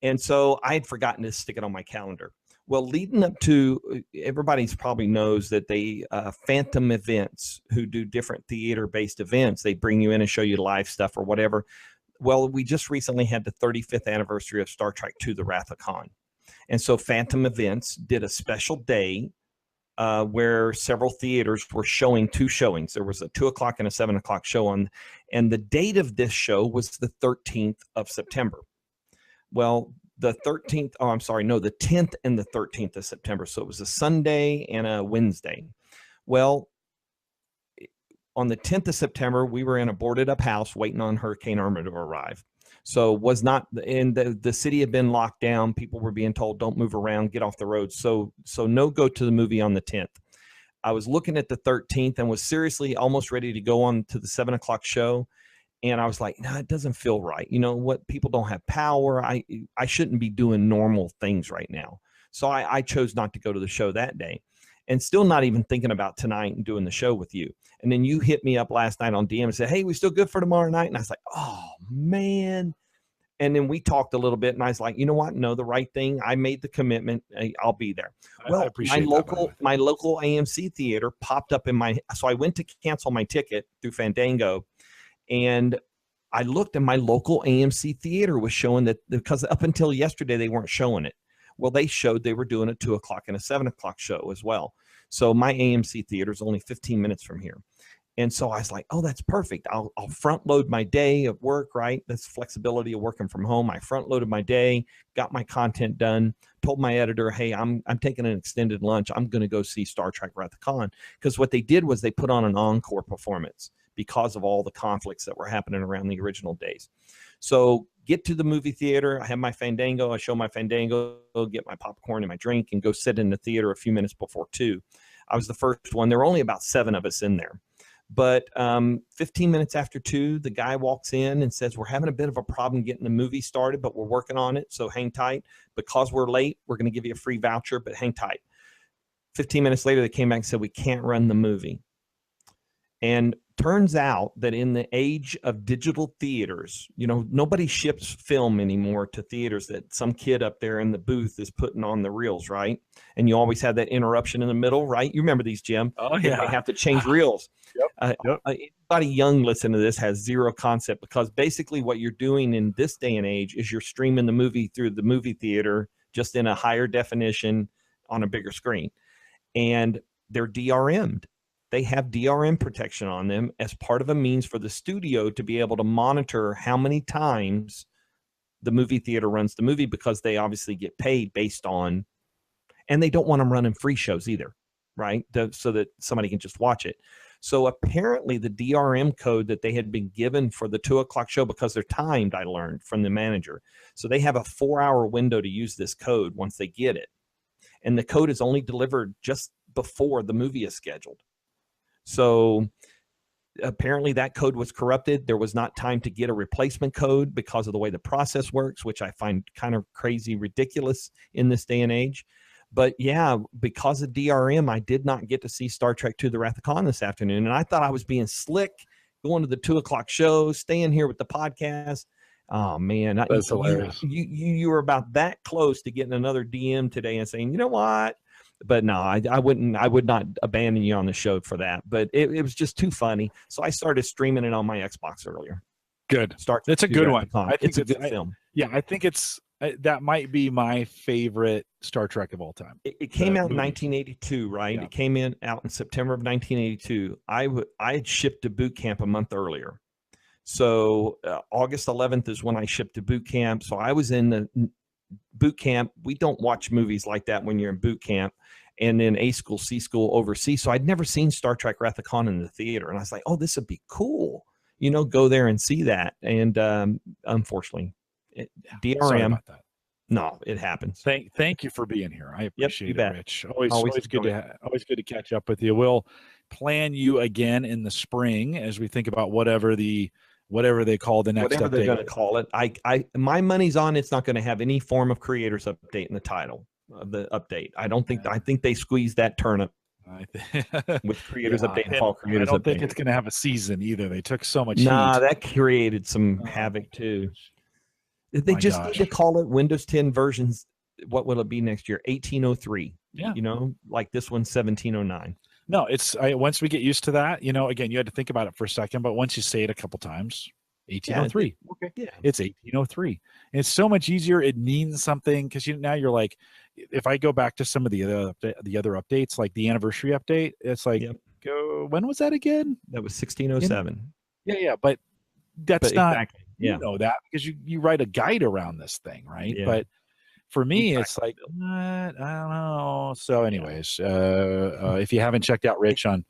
And so I had forgotten to stick it on my calendar. Well, leading up to, everybody's probably knows that they Phantom Events, who do different theater-based events, they bring you in and show you live stuff or whatever. Well, we just recently had the 35th anniversary of Star Trek II: The Wrath of Khan. And so Phantom Events did a special day where several theaters were showing 2 showings. There was a 2 o'clock and a 7 o'clock show on, and the date of this show was the 13th of September. Well, the 13th, the 10th and the 13th of September. So it was a Sunday and a Wednesday. Well, on the 10th of September, we were in a boarded up house waiting on Hurricane Irma to arrive. So was not, and the city had been locked down. People were being told, don't move around, get off the road. So no go to the movie on the 10th. I was looking at the 13th and was seriously almost ready to go on to the 7 o'clock show. And I was like, no, it doesn't feel right. You know what? People don't have power. I shouldn't be doing normal things right now. So I chose not to go to the show that day, and still not even thinking about tonight and doing the show with you. And then you hit me up last night on DM and said, hey, we still good for tomorrow night? And I was like, oh, man. And then we talked a little bit, and I was like, you know what? No, the right thing. I made the commitment. I'll be there. Well, my local AMC theater popped up so I went to cancel my ticket through Fandango, and I looked, and my local AMC theater was showing that, because up until yesterday, they weren't showing it. Well, they showed they were doing a 2 o'clock and a 7 o'clock show as well. So my AMC theater is only 15 minutes from here. And so I was like, oh, that's perfect. I'll front load my day of work, right? That's flexibility of working from home. I front loaded my day, got my content done, told my editor, hey, I'm taking an extended lunch. I'm going to go see Star Trek Wrath of Khan. Because what they did was they put on an encore performance because of all the conflicts that were happening around the original days. So get to the movie theater. I have my Fandango. I show my Fandango, get my popcorn and my drink, and go sit in the theater a few minutes before 2. I was the first one. There were only about 7 of us in there. But 15 minutes after 2, the guy walks in and says, we're having a bit of a problem getting the movie started, but we're working on it. So hang tight. Because we're late, we're going to give you a free voucher, but hang tight. 15 minutes later, they came back and said, we can't run the movie. And turns out that in the age of digital theaters, nobody ships film anymore to theaters that some kid up there in the booth is putting on the reels, right? And you always have that interruption in the middle, right? You remember these, Jim? Oh, yeah. They have to change reels. Yep. Anybody young listening to this has zero concept, because basically what you're doing in this day and age is you're streaming the movie through the movie theater, just in a higher definition on a bigger screen. And they're DRM'd. They have DRM protection on them as part of a means for the studio to be able to monitor how many times the movie theater runs the movie, because they obviously get paid based on, and they don't want them running free shows either. right? So that somebody can just watch it. So apparently the DRM code that they had been given for the 2 o'clock show, because they're timed, I learned from the manager. So they have a 4-hour window to use this code once they get it. And the code is only delivered just before the movie is scheduled. So apparently that code was corrupted. There was not time to get a replacement code because of the way the process works, which I find kind of crazy, ridiculous in this day and age. But yeah, because of DRM, I did not get to see Star Trek II: The Wrath of Khan this afternoon. And I thought I was being slick, going to the 2 o'clock show, staying here with the podcast. Oh man, That's hilarious. You were about that close to getting another DM today and saying, you know what? But no, I would not abandon you on the show for that. But it was just too funny. So I started streaming it on my Xbox earlier. Good. It's a good one. I think it's a good film. Yeah, I think it's that might be my favorite Star Trek of all time. It came out in 1982, right? Yeah. It came out in September of 1982. I had shipped to boot camp a month earlier. So August 11th is when I shipped to boot camp. So I was in the boot camp. We don't watch movies like that when you're in boot camp. And then A school, C school, overseas. So I'd never seen Star Trek Wrath of Khan in the theater. And I was like, oh, this would be cool. You know, go there and see that. And unfortunately, DRM. Sorry about that. No, it happens. Thank you for being here. I appreciate it, Rich. Always good to catch up with you. We'll plan you again in the spring as we think about whatever they call the next whatever update. They're going to call it. My money's on it's not going to have any form of creators update in the title of the update. I think they squeezed that turnip with creators update and fall creators update. I don't think it's going to have a season either. They took so much Nah, heat. that created some havoc too. They just need to call it Windows 10 versions. What will it be next year? 1803. Yeah. You know, like this one's 1709. No, once we get used to that, you know, again, you had to think about it for a second, but once you say it a couple times, 1803. Okay. Yeah. It's 1803. And it's so much easier. It means something because now you're like, if I go back to some of the other updates, like the anniversary update, it's like, when was that again? That was 1607. Yeah. But that's not, exactly. You know that because you write a guide around this thing, right? Yeah. But for me, it's like, what? I don't know. So anyways, if you haven't checked out Rich on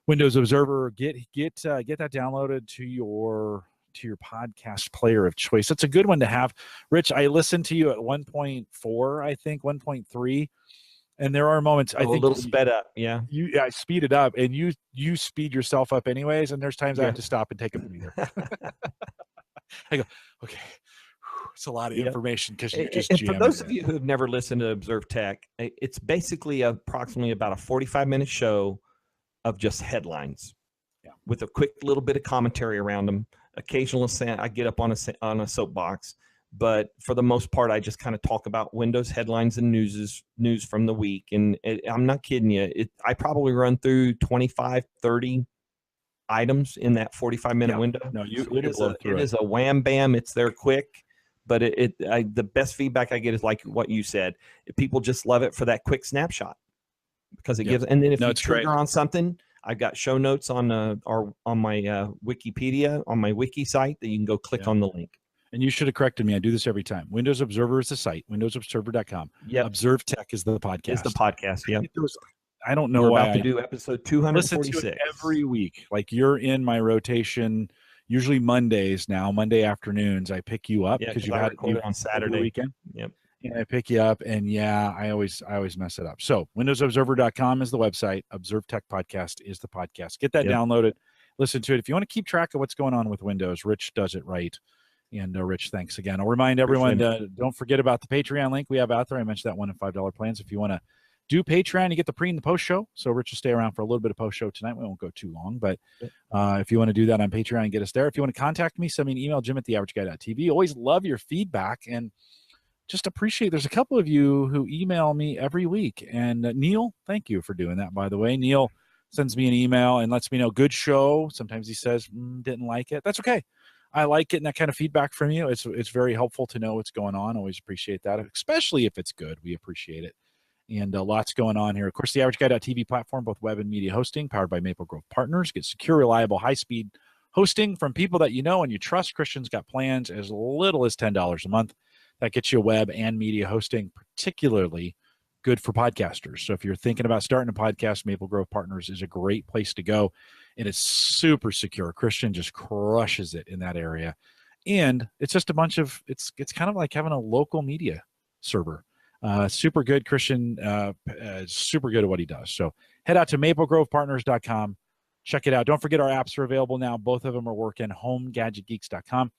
Windows Observer, get that downloaded to your podcast player of choice. That's a good one to have. Rich, I listened to you at 1.4, I think 1.3. And there are moments I think a little sped up. Yeah. I speed it up and you speed yourself up anyways. And there's times I have to stop and take a breather. I go, okay. It's a lot of information because you just and for those of you who have never listened to Observe Tech, it's basically approximately about a 45-minute show of just headlines with a quick little bit of commentary around them. Occasionally I get up on a soapbox, but for the most part, I just kind of talk about Windows headlines and news from the week. And I'm not kidding you. I probably run through 25, 30 items in that 45-minute window. No, it is a wham bam. It's there quick. But the best feedback I get is like what you said. People just love it for that quick snapshot because it gives. And then if you trigger on something, I've got show notes on my Wikipedia on my wiki site that you can go click on the link. And you should have corrected me. I do this every time. Windows Observer is the site. WindowsObserver.com. Yeah. Observe Tech is the podcast. Yeah. I don't know We're why about to do episode 246 listen to it every week. Like you're in my rotation. Usually Mondays now, Monday afternoons, I pick you up because you had it on Saturday weekend. Yep. And I pick you up, and I always mess it up. So WindowsObserver.com is the website. Observe Tech Podcast is the podcast. Get that downloaded, listen to it. If you want to keep track of what's going on with Windows, Rich does it right. And Rich, thanks again. I'll remind everyone, don't forget about the Patreon link we have out there. I mentioned that $1 and $5 plans. If you want to do Patreon, you get the pre and the post show. So Rich will stay around for a little bit of post show tonight. We won't go too long, but if you want to do that on Patreon, get us there. If you want to contact me, send me an email, jim@theaverageguy.tv. Always love your feedback and just appreciate. There's a couple of you who email me every week. And Neil, thank you for doing that, by the way. Neil sends me an email and lets me know, good show. Sometimes he says, didn't like it. That's okay. I like getting that kind of feedback from you. It's very helpful to know what's going on. Always appreciate that, especially if it's good. We appreciate it. And lots going on here. Of course, the AverageGuy.tv platform, both web and media hosting, powered by Maple Grove Partners. Get secure, reliable, high-speed hosting from people that you know and you trust. Christian's got plans as little as $10 a month. That gets you web and media hosting, particularly good for podcasters. So if you're thinking about starting a podcast, Maple Grove Partners is a great place to go. And it's super secure. Christian just crushes it in that area. And it's just a bunch of, it's kind of like having a local media server. Super good. Christian, super good at what he does. So head out to maplegrovepartners.com. Check it out. Don't forget our apps are available now. Both of them are working. HomeGadgetGeeks.com.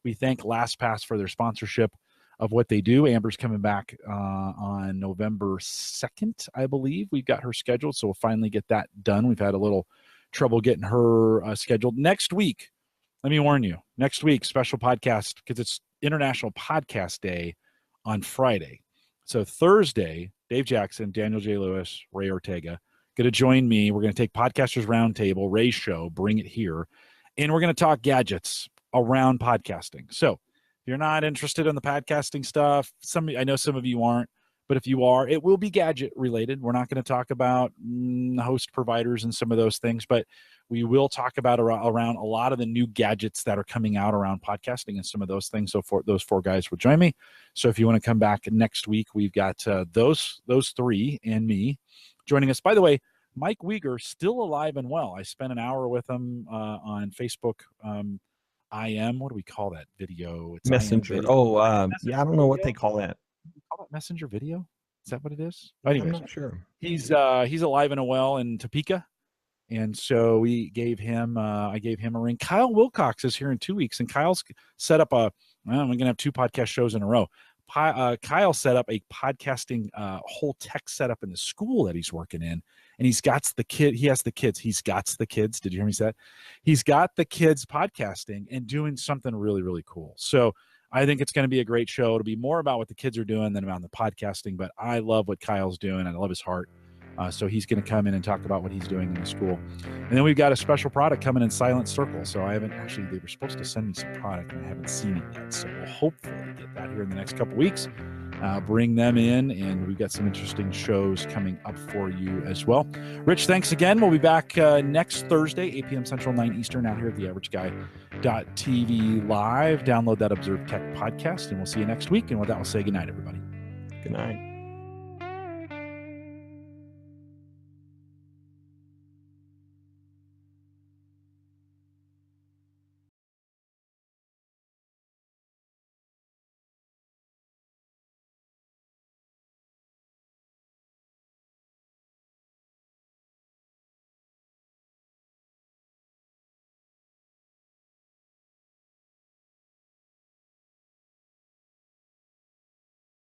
We thank LastPass for their sponsorship of what they do. Amber's coming back on November 2nd, I believe. We've got her scheduled, so we'll finally get that done. We've had a little trouble getting her scheduled. Next week, let me warn you, next week, special podcast, because it's International Podcast Day on Friday. So Thursday, Dave Jackson, Daniel J. Lewis, Ray Ortega, going to join me. We're going to take Podcasters Roundtable, Ray's show, bring it here, and we're going to talk gadgets around podcasting. So if you're not interested in the podcasting stuff, I know some of you aren't, but if you are, it will be gadget related. We're not going to talk about host providers and some of those things, but we will talk about around a lot of the new gadgets that are coming out around podcasting and some of those things. So those four guys will join me. So if you want to come back next week, we've got those three and me joining us. By the way, Mike Uyghur still alive and well. I spent an hour with him on Facebook. What do we call that video? It's Messenger. Messenger Yeah, I don't know what they call that. Call it Messenger video? Is that what it is? Anyways, I'm not sure. He's alive and well in Topeka, and so we gave him. I gave him a ring. Kyle Wilcox is here in 2 weeks, and Kyle's set up a. Well, we're gonna have 2 podcast shows in a row. Kyle set up a podcasting whole tech setup in the school that he's working in, and he's got the kid. He has the kids. He's got the kids. Did you hear me say that? He's got the kids podcasting and doing something really, really cool. So I think it's going to be a great show. It'll be more about what the kids are doing than about the podcasting, but I love what Kyle's doing. I love his heart. So he's going to come in and talk about what he's doing in the school. And then we've got a special product coming in Silent Circle. So I haven't actually, they were supposed to send me some product and I haven't seen it yet. So we'll hopefully get that here in the next couple weeks, bring them in, and we've got some interesting shows coming up for you as well. Rich, thanks again. We'll be back next Thursday, 8 p.m. Central, 9 Eastern, out here at theaverageguy.tv live. Download that Observe Tech podcast, and we'll see you next week. And with that, we'll say goodnight, everybody. Good night.